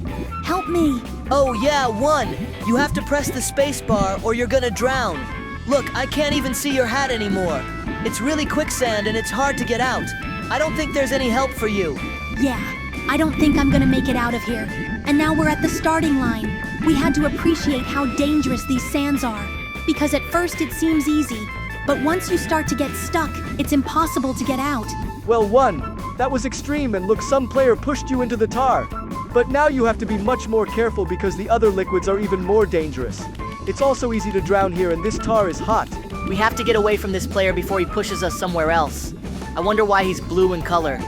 Help me. Oh yeah, one! You have to press the space bar or you're gonna drown. Look, I can't even see your hat anymore. It's really quicksand and it's hard to get out. I don't think there's any help for you. Yeah, I don't think I'm gonna make it out of here. And now we're at the starting line. We had to appreciate how dangerous these sands are. Because at first it seems easy, but once you start to get stuck, it's impossible to get out. Well, one, that was extreme and look, some player pushed you into the tar. But now you have to be much more careful because the other liquids are even more dangerous. It's also easy to drown here and this tar is hot. We have to get away from this player before he pushes us somewhere else. I wonder why he's blue in color.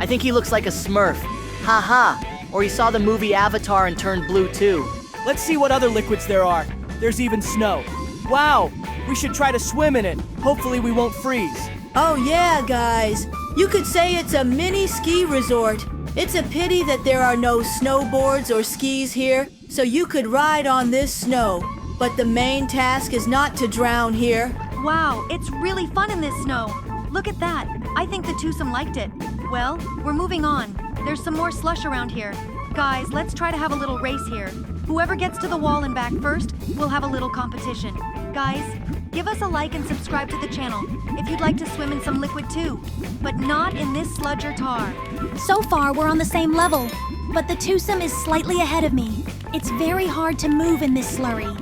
I think he looks like a Smurf. Ha ha. Or he saw the movie Avatar and turned blue too. Let's see what other liquids there are. There's even snow. Wow, we should try to swim in it. Hopefully we won't freeze. Oh yeah, guys. You could say it's a mini ski resort. It's a pity that there are no snowboards or skis here, so you could ride on this snow. But the main task is not to drown here. Wow, it's really fun in this snow. Look at that. I think the twosome liked it. Well, we're moving on. There's some more slush around here. Guys, let's try to have a little race here. Whoever gets to the wall and back first, we'll have a little competition. Guys, give us a like and subscribe to the channel if you'd like to swim in some liquid too. But not in this sludge or tar. So far, we're on the same level, but the twosome is slightly ahead of me. It's very hard to move in this slurry.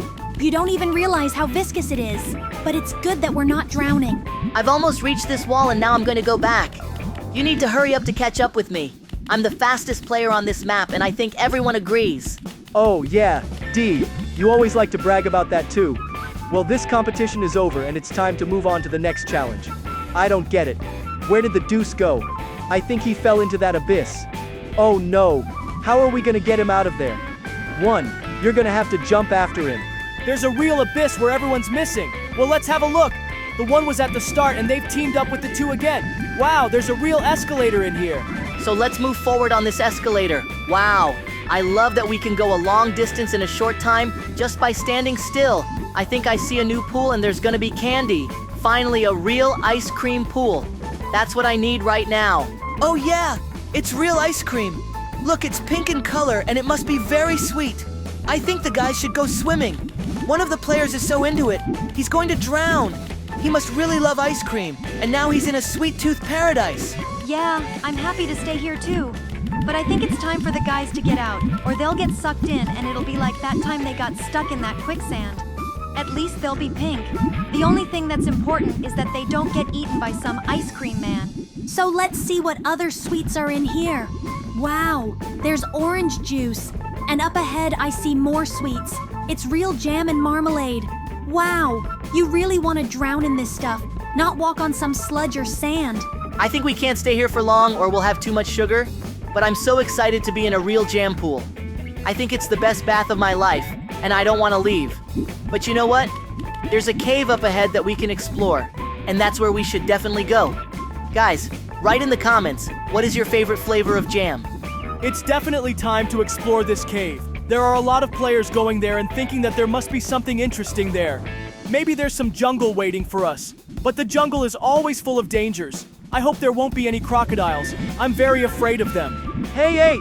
You don't even realize how viscous it is, but it's good that we're not drowning. I've almost reached this wall and now I'm going to go back. You need to hurry up to catch up with me. I'm the fastest player on this map and I think everyone agrees. Oh yeah, D, you always like to brag about that too. Well, this competition is over and it's time to move on to the next challenge. I don't get it. Where did the deuce go? I think he fell into that abyss. Oh no, how are we gonna get him out of there? One, you're gonna have to jump after him. There's a real abyss where everyone's missing. Well, let's have a look. The one was at the start and they've teamed up with the two again. Wow, there's a real escalator in here. So let's move forward on this escalator. Wow, I love that we can go a long distance in a short time just by standing still. I think I see a new pool and there's gonna be candy. Finally, a real ice cream pool. That's what I need right now. Oh yeah, it's real ice cream. Look, it's pink in color and it must be very sweet. I think the guys should go swimming. One of the players is so into it, he's going to drown. He must really love ice cream, and now he's in a sweet tooth paradise. Yeah, I'm happy to stay here too. But I think it's time for the guys to get out, or they'll get sucked in and it'll be like that time they got stuck in that quicksand. At least they'll be pink. The only thing that's important is that they don't get eaten by some ice cream man. So let's see what other sweets are in here. Wow, there's orange juice. And up ahead I see more sweets. It's real jam and marmalade. Wow, you really want to drown in this stuff, not walk on some sludge or sand. I think we can't stay here for long or we'll have too much sugar. but I'm so excited to be in a real jam pool. I think it's the best bath of my life, and I don't want to leave. But you know what? There's a cave up ahead that we can explore, and that's where we should definitely go. Guys, write in the comments, what is your favorite flavor of jam? It's definitely time to explore this cave. There are a lot of players going there and thinking that there must be something interesting there. Maybe there's some jungle waiting for us, but the jungle is always full of dangers. I hope there won't be any crocodiles. I'm very afraid of them. Hey, 8!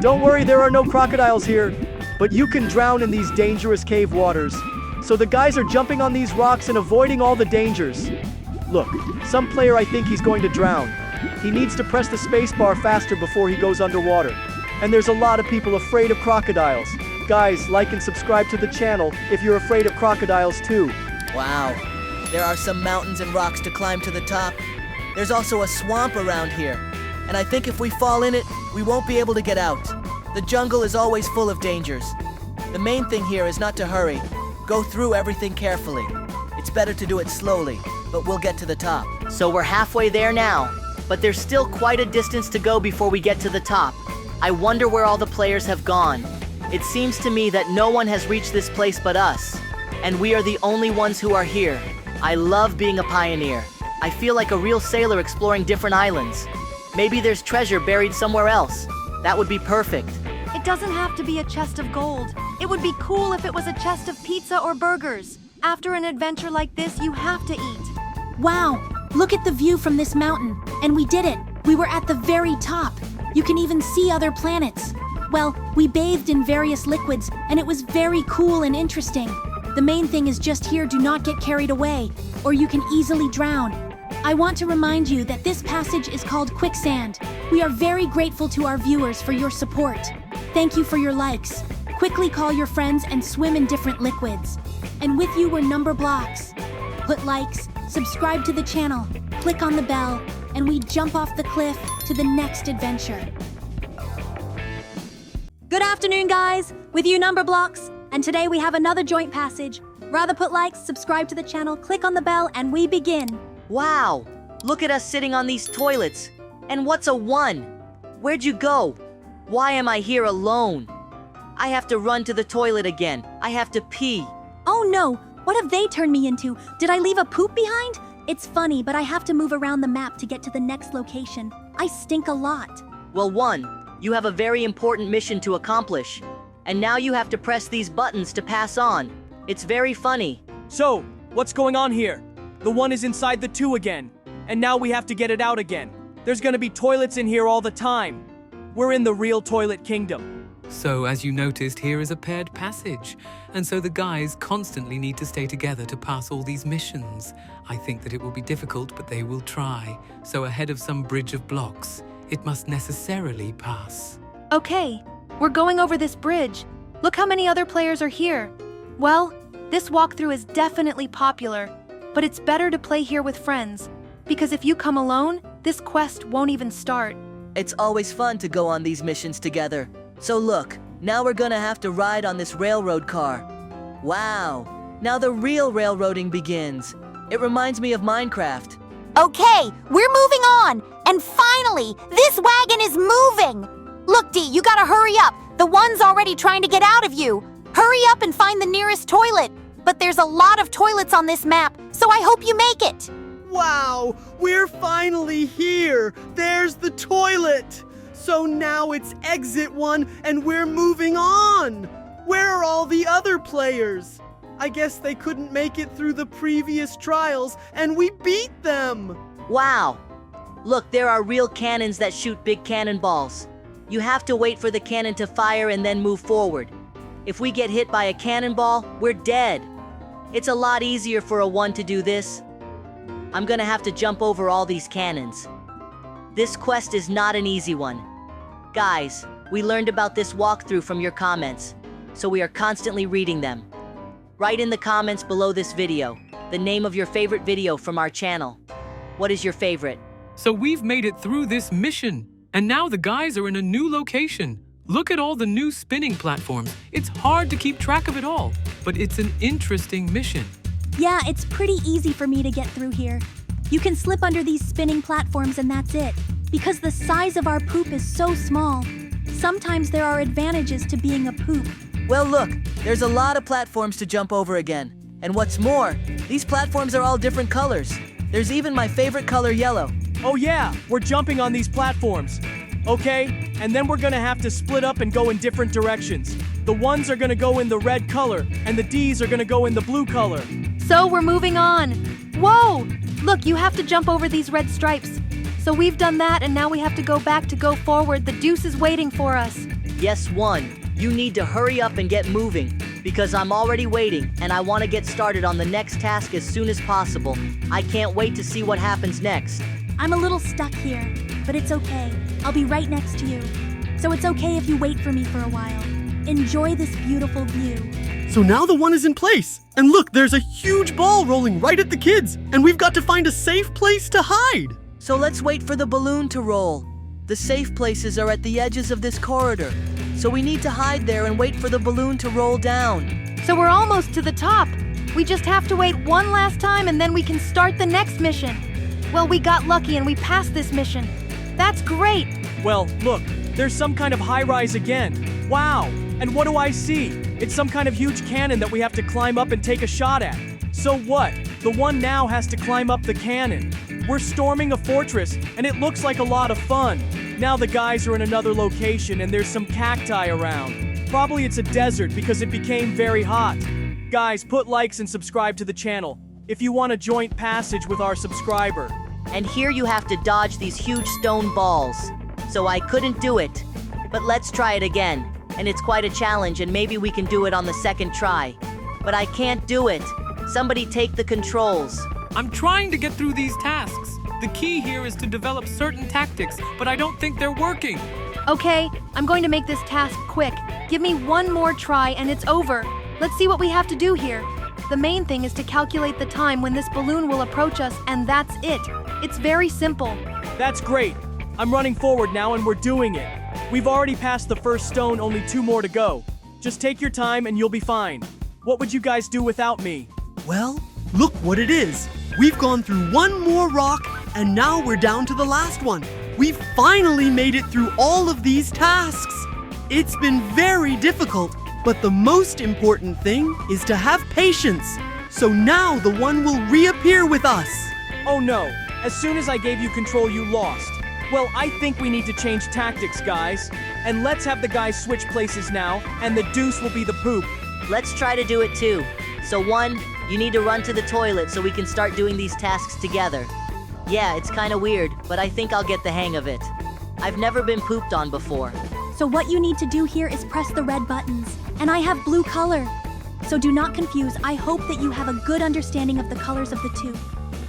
Don't worry, there are no crocodiles here, but you can drown in these dangerous cave waters. So the guys are jumping on these rocks and avoiding all the dangers. Look, some player I think he's going to drown. He needs to press the spacebar faster before he goes underwater. And there's a lot of people afraid of crocodiles. Guys, like and subscribe to the channel if you're afraid of crocodiles too. Wow, there are some mountains and rocks to climb to the top. There's also a swamp around here, and I think if we fall in it, we won't be able to get out. The jungle is always full of dangers. The main thing here is not to hurry. Go through everything carefully. It's better to do it slowly, but we'll get to the top. So we're halfway there now, but there's still quite a distance to go before we get to the top. I wonder where all the players have gone. It seems to me that no one has reached this place but us, and we are the only ones who are here. I love being a pioneer. I feel like a real sailor exploring different islands. Maybe there's treasure buried somewhere else. That would be perfect. It doesn't have to be a chest of gold. It would be cool if it was a chest of pizza or burgers. After an adventure like this, you have to eat. Wow, look at the view from this mountain. And we did it. We were at the very top. You can even see other planets. Well, we bathed in various liquids, and it was very cool and interesting. The main thing is just here, do not get carried away, or you can easily drown. I want to remind you that this passage is called Quicksand. We are very grateful to our viewers for your support. Thank you for your likes. Quickly call your friends and swim in different liquids. And with you were Numberblocks. Put likes, subscribe to the channel, click on the bell, and we jump off the cliff to the next adventure. Good afternoon, guys. With you, Numberblocks. And today we have another joint passage. Rather put likes, subscribe to the channel, click on the bell, and we begin. Wow, look at us sitting on these toilets. And what's a 1? Where'd you go? Why am I here alone? I have to run to the toilet again. I have to pee. Oh no, what have they turned me into? Did I leave a poop behind? It's funny, but I have to move around the map to get to the next location. I stink a lot. Well, 1, you have a very important mission to accomplish. And now you have to press these buttons to pass on. It's very funny. So, what's going on here? The 1 is inside the 2 again, and now we have to get it out again. There's gonna be toilets in here all the time. We're in the real toilet kingdom. So, as you noticed, here is a paired passage. And so the guys constantly need to stay together to pass all these missions. I think that it will be difficult, but they will try. So ahead of some bridge of blocks, it must necessarily pass. Okay, we're going over this bridge. Look how many other players are here. Well, this walkthrough is definitely popular, but it's better to play here with friends, because if you come alone, this quest won't even start. It's always fun to go on these missions together. So look, now we're gonna have to ride on this railroad car. Wow, now the real railroading begins. It reminds me of Minecraft. Okay, we're moving on. And finally, this wagon is moving. Look, Dee, you gotta hurry up. The 1's already trying to get out of you. Hurry up and find the nearest toilet. But there's a lot of toilets on this map, so I hope you make it. Wow, we're finally here. There's the toilet. So now it's exit 1 and we're moving on. Where are all the other players? I guess they couldn't make it through the previous trials and we beat them. Wow. Look, there are real cannons that shoot big cannonballs. You have to wait for the cannon to fire and then move forward. If we get hit by a cannonball, we're dead. It's a lot easier for a 1 to do this. I'm gonna have to jump over all these cannons. This quest is not an easy one. Guys, we learned about this walkthrough from your comments, so we are constantly reading them. Write in the comments below this video the name of your favorite video from our channel. What is your favorite? So we've made it through this mission, and now the guys are in a new location. Look at all the new spinning platforms. It's hard to keep track of it all, but it's an interesting mission. Yeah, it's pretty easy for me to get through here. You can slip under these spinning platforms and that's it. because the size of our poop is so small. Sometimes there are advantages to being a poop. Well, look, there's a lot of platforms to jump over again. And what's more, these platforms are all different colors. There's even my favorite color, yellow. Oh yeah, we're jumping on these platforms. Okay, and then we're gonna have to split up and go in different directions. The ones are gonna go in the red color, and the D's are gonna go in the blue color. So we're moving on. Whoa! Look, you have to jump over these red stripes. So we've done that, and now we have to go back to go forward. The deuce is waiting for us. Yes, 1. You need to hurry up and get moving, because I'm already waiting, and I want to get started on the next task as soon as possible. I can't wait to see what happens next. I'm a little stuck here, but it's okay. I'll be right next to you. So it's okay if you wait for me for a while. Enjoy this beautiful view. So now the one is in place. And look, there's a huge ball rolling right at the kids. And we've got to find a safe place to hide. So let's wait for the balloon to roll. The safe places are at the edges of this corridor. So we need to hide there and wait for the balloon to roll down. So we're almost to the top. We just have to wait one last time and then we can start the next mission. Well, we got lucky and we passed this mission. That's great. Well, look, there's some kind of high-rise again. Wow, and what do I see? It's some kind of huge cannon that we have to climb up and take a shot at. So what? The one now has to climb up the cannon. We're storming a fortress, and it looks like a lot of fun. Now the guys are in another location and there's some cacti around. Probably it's a desert because it became very hot. Guys, put likes and subscribe to the channel if you want a joint passage with our subscriber. And here you have to dodge these huge stone balls. So I couldn't do it. But let's try it again. And it's quite a challenge, and maybe we can do it on the second try. But I can't do it. Somebody take the controls. I'm trying to get through these tasks. The key here is to develop certain tactics, but I don't think they're working. Okay, I'm going to make this task quick. Give me one more try and it's over. Let's see what we have to do here. The main thing is to calculate the time when this balloon will approach us, and that's it. It's very simple. That's great. I'm running forward now and we're doing it. We've already passed the first stone, only 2 more to go. Just take your time and you'll be fine. What would you guys do without me? Well, look what it is. We've gone through one more rock, and now we're down to the last one. We've finally made it through all of these tasks. It's been very difficult, but the most important thing is to have patience. So now the one will reappear with us. Oh no, as soon as I gave you control, you lost. Well, I think we need to change tactics, guys. And let's have the guys switch places now, and the deuce will be the poop. Let's try to do it too. So 1, you need to run to the toilet so we can start doing these tasks together. Yeah, it's kind of weird, but I think I'll get the hang of it. I've never been pooped on before. So what you need to do here is press the red buttons. And I have blue color. So do not confuse. I hope that you have a good understanding of the colors of the two.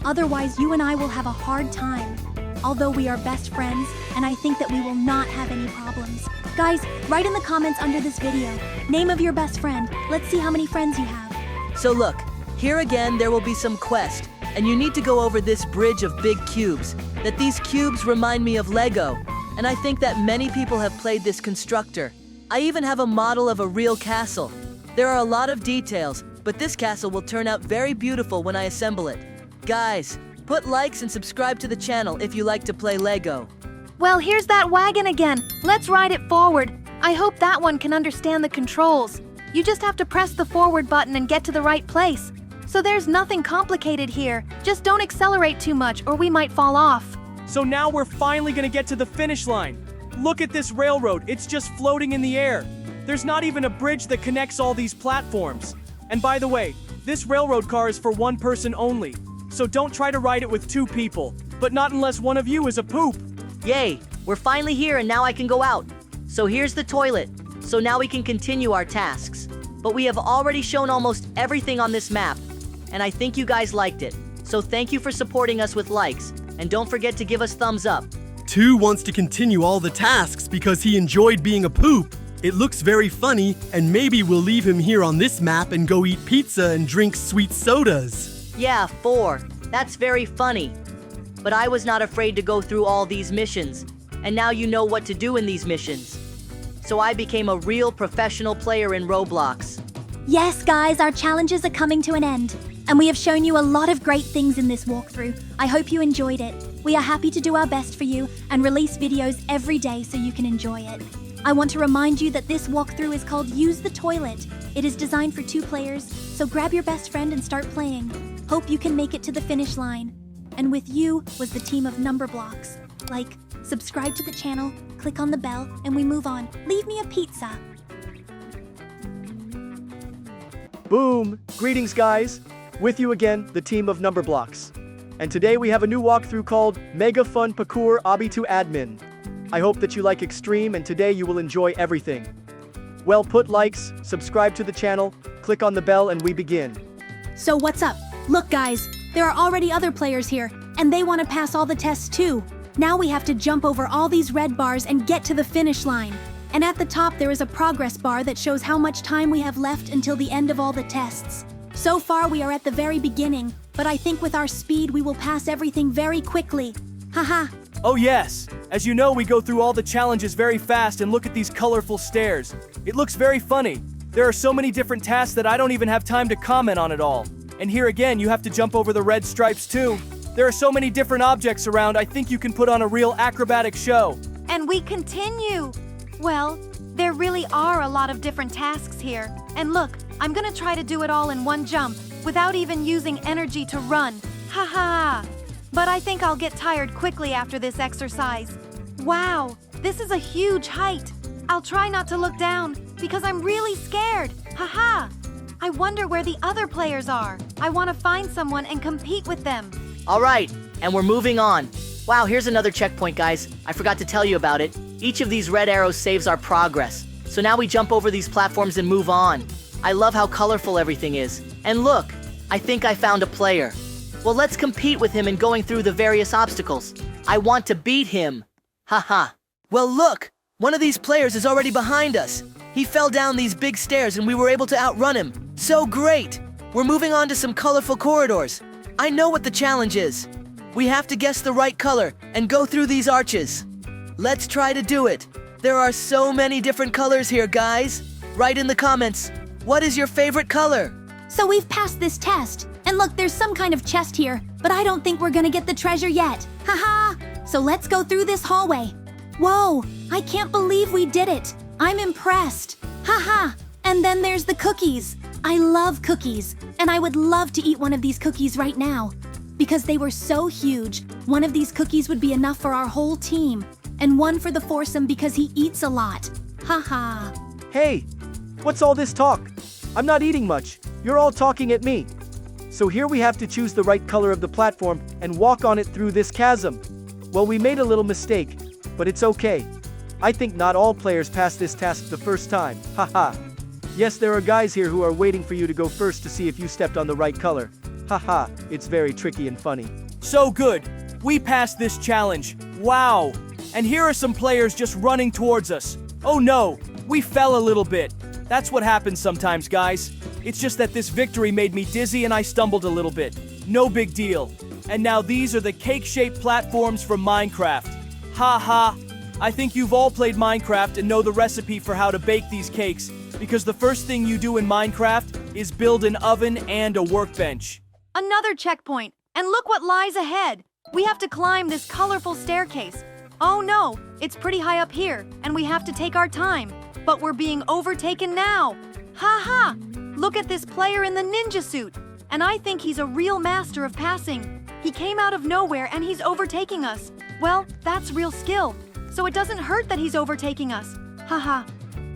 Otherwise, you and I will have a hard time. Although we are best friends, and I think that we will not have any problems. Guys, write in the comments under this video, name of your best friend. Let's see how many friends you have. So look, here again there will be some quest, and you need to go over this bridge of big cubes. That these cubes remind me of Lego, and I think that many people have played this constructor. I even have a model of a real castle. There are a lot of details, but this castle will turn out very beautiful when I assemble it. Guys, put likes and subscribe to the channel if you like to play Lego. Well, here's that wagon again. Let's ride it forward. I hope that one can understand the controls. You just have to press the forward button and get to the right place. So there's nothing complicated here. Just don't accelerate too much or we might fall off. So now we're finally gonna get to the finish line. Look at this railroad, it's just floating in the air. There's not even a bridge that connects all these platforms. And by the way, this railroad car is for 1 person only. So don't try to ride it with 2 people, but not unless one of you is a poop. Yay, we're finally here and now I can go out. So here's the toilet. So now we can continue our tasks. But we have already shown almost everything on this map, and I think you guys liked it. So thank you for supporting us with likes, and don't forget to give us thumbs up. 2 wants to continue all the tasks because he enjoyed being a poop. It looks very funny, and maybe we'll leave him here on this map and go eat pizza and drink sweet sodas. Yeah, 4. That's very funny. But I was not afraid to go through all these missions, and now you know what to do in these missions. So I became a real professional player in Roblox. Yes, guys, our challenges are coming to an end. and we have shown you a lot of great things in this walkthrough. I hope you enjoyed it. We are happy to do our best for you and release videos every day so you can enjoy it. I want to remind you that this walkthrough is called Use the Toilet. It is designed for 2 players, so grab your best friend and start playing. Hope you can make it to the finish line. And with you was the team of Numberblocks. Like, subscribe to the channel, click on the bell, and we move on. Leave me a pizza. Boom! Greetings, guys! With you again, the team of Numberblocks. And today we have a new walkthrough called Mega Fun Parkour Obby to Admin. I hope that you like Extreme and today you will enjoy everything. Well, put likes, subscribe to the channel, click on the bell, and we begin. So what's up? Look guys, there are already other players here, and they want to pass all the tests too. Now we have to jump over all these red bars and get to the finish line. And at the top there is a progress bar that shows how much time we have left until the end of all the tests. So far we are at the very beginning, but I think with our speed we will pass everything very quickly. Haha. Oh yes! As you know, we go through all the challenges very fast and look at these colorful stairs. It looks very funny. There are so many different tasks that I don't even have time to comment on it all. And here again, you have to jump over the red stripes too. There are so many different objects around, I think you can put on a real acrobatic show. And we continue. Well, there really are a lot of different tasks here. And look, I'm gonna try to do it all in one jump, without even using energy to run. Haha. But I think I'll get tired quickly after this exercise. Wow, this is a huge height. I'll try not to look down, because I'm really scared. Haha. I wonder where the other players are. I want to find someone and compete with them. All right, and we're moving on. Wow, here's another checkpoint, guys. I forgot to tell you about it. Each of these red arrows saves our progress. So now we jump over these platforms and move on. I love how colorful everything is. And look, I think I found a player. Well, let's compete with him in going through the various obstacles. I want to beat him. Haha. Well, look! One of these players is already behind us. He fell down these big stairs and we were able to outrun him. So great! We're moving on to some colorful corridors. I know what the challenge is. We have to guess the right color and go through these arches. Let's try to do it. There are so many different colors here, guys. Write in the comments, what is your favorite color? So we've passed this test. And look, there's some kind of chest here, but I don't think we're gonna get the treasure yet. Haha! So let's go through this hallway. Whoa, I can't believe we did it. I'm impressed. Haha! And then there's the cookies. I love cookies, and I would love to eat one of these cookies right now. Because they were so huge, one of these cookies would be enough for our whole team. And one for the foursome because he eats a lot. Haha. Hey, what's all this talk? I'm not eating much. You're all talking at me. So here we have to choose the right color of the platform and walk on it through this chasm. Well, we made a little mistake, but it's okay. I think not all players pass this task the first time. Haha. Yes, there are guys here who are waiting for you to go first to see if you stepped on the right color. Haha, it's very tricky and funny. So good. We passed this challenge. Wow. And here are some players just running towards us. Oh no, we fell a little bit. That's what happens sometimes, guys. It's just that this victory made me dizzy and I stumbled a little bit. No big deal. And now these are the cake-shaped platforms from Minecraft. Haha. I think you've all played Minecraft and know the recipe for how to bake these cakes, because the first thing you do in Minecraft is build an oven and a workbench. Another checkpoint. And look what lies ahead. We have to climb this colorful staircase. Oh no, it's pretty high up here, and we have to take our time. But we're being overtaken now. Haha! Look at this player in the ninja suit. And I think he's a real master of passing. He came out of nowhere and he's overtaking us. Well, that's real skill. So it doesn't hurt that he's overtaking us. Haha.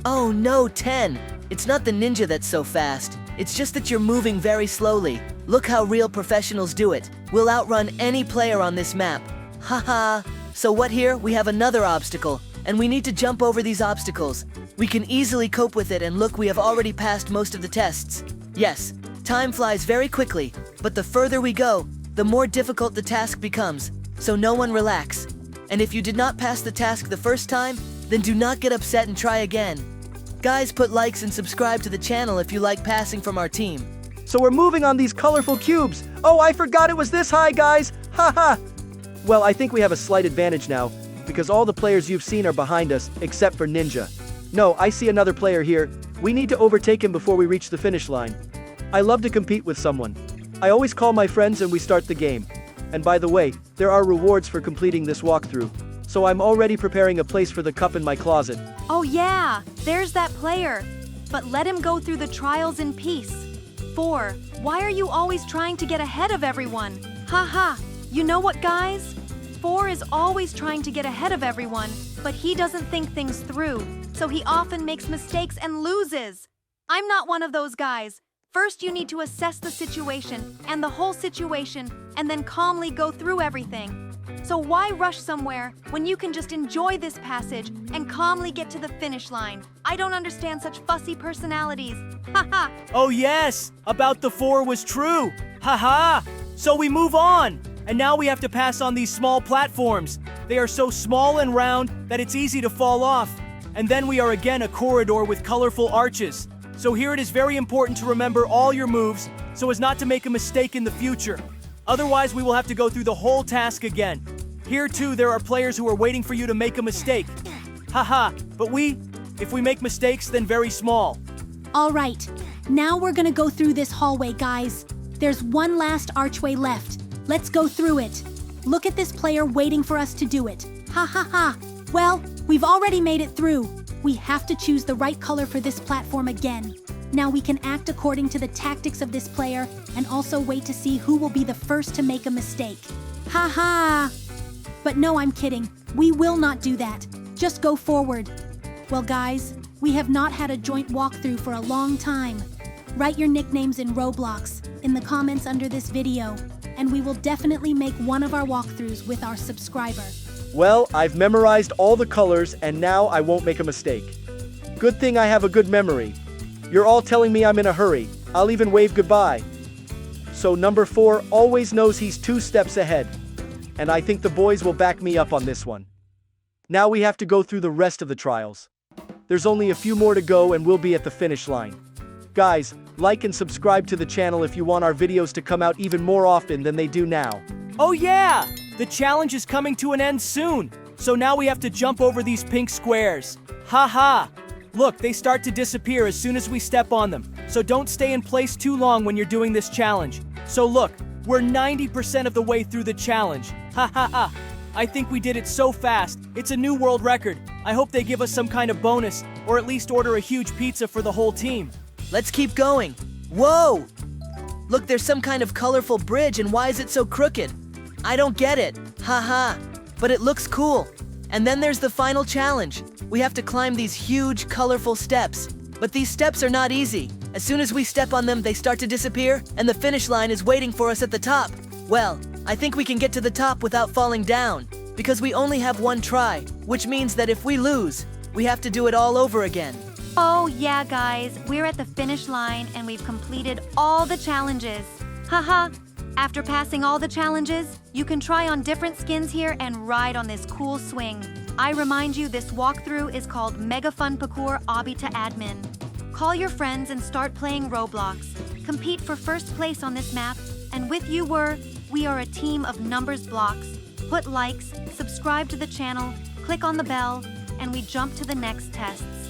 Oh no, 10. It's not the ninja that's so fast. It's just that you're moving very slowly. Look how real professionals do it. We'll outrun any player on this map. Haha. So what here? We have another obstacle, and we need to jump over these obstacles. We can easily cope with it, and look, we have already passed most of the tests. Yes, time flies very quickly, but the further we go, the more difficult the task becomes. So no one relax. And if you did not pass the task the first time, then do not get upset and try again. Guys, put likes and subscribe to the channel if you like passing from our team. So we're moving on these colorful cubes. Oh, I forgot it was this high, guys. Haha. Well, I think we have a slight advantage now, because all the players you've seen are behind us, except for Ninja. No, I see another player here. We need to overtake him before we reach the finish line. I love to compete with someone. I always call my friends and we start the game. And by the way, there are rewards for completing this walkthrough. So I'm already preparing a place for the cup in my closet. Oh yeah, there's that player. But let him go through the trials in peace. 4. Why are you always trying to get ahead of everyone? Haha, you know what, guys? 4 is always trying to get ahead of everyone, but he doesn't think things through, so he often makes mistakes and loses. I'm not one of those guys. First, you need to assess the situation and the whole situation, and then calmly go through everything. So why rush somewhere when you can just enjoy this passage and calmly get to the finish line? I don't understand such fussy personalities. Haha. Oh yes, about the 4 was true. Haha. So we move on. And now we have to pass on these small platforms. They are so small and round that it's easy to fall off. And then we are again a corridor with colorful arches. So here it is very important to remember all your moves so as not to make a mistake in the future. Otherwise, we will have to go through the whole task again. Here too, there are players who are waiting for you to make a mistake. Haha, but if we make mistakes, then very small. All right, now we're gonna go through this hallway, guys. There's one last archway left. Let's go through it. Look at this player waiting for us to do it. Ha ha ha. Well, we've already made it through. We have to choose the right color for this platform again. Now we can act according to the tactics of this player and also wait to see who will be the first to make a mistake. Ha ha! But no, I'm kidding. We will not do that. Just go forward. Well, guys, we have not had a joint walkthrough for a long time. Write your nicknames in Roblox in the comments under this video, and we will definitely make one of our walkthroughs with our subscriber. Well, I've memorized all the colors and now I won't make a mistake. Good thing I have a good memory. You're all telling me I'm in a hurry. I'll even wave goodbye. So number 4 always knows he's 2 steps ahead. And I think the boys will back me up on this one. Now we have to go through the rest of the trials. There's only a few more to go and we'll be at the finish line. Guys, like and subscribe to the channel if you want our videos to come out even more often than they do now. Oh yeah! The challenge is coming to an end soon. So now we have to jump over these pink squares. Haha! Look, they start to disappear as soon as we step on them. So don't stay in place too long when you're doing this challenge. So look, we're 90% of the way through the challenge. Ha ha ha! I think we did it so fast. It's a new world record. I hope they give us some kind of bonus, or at least order a huge pizza for the whole team. Let's keep going. Whoa! Look, there's some kind of colorful bridge, and why is it so crooked? I don't get it. Haha. But it looks cool. And then there's the final challenge. We have to climb these huge, colorful steps. But these steps are not easy. As soon as we step on them, they start to disappear, and the finish line is waiting for us at the top. Well, I think we can get to the top without falling down, because we only have one try, which means that if we lose, we have to do it all over again. Oh yeah, guys, we're at the finish line and we've completed all the challenges. Haha. After passing all the challenges, you can try on different skins here and ride on this cool swing. I remind you, this walkthrough is called Mega Fun Parkour Obby to Admin. Call your friends and start playing Roblox. Compete for first place on this map, and with you we are a team of Numberblocks. Put likes, subscribe to the channel, click on the bell, and we jump to the next tests.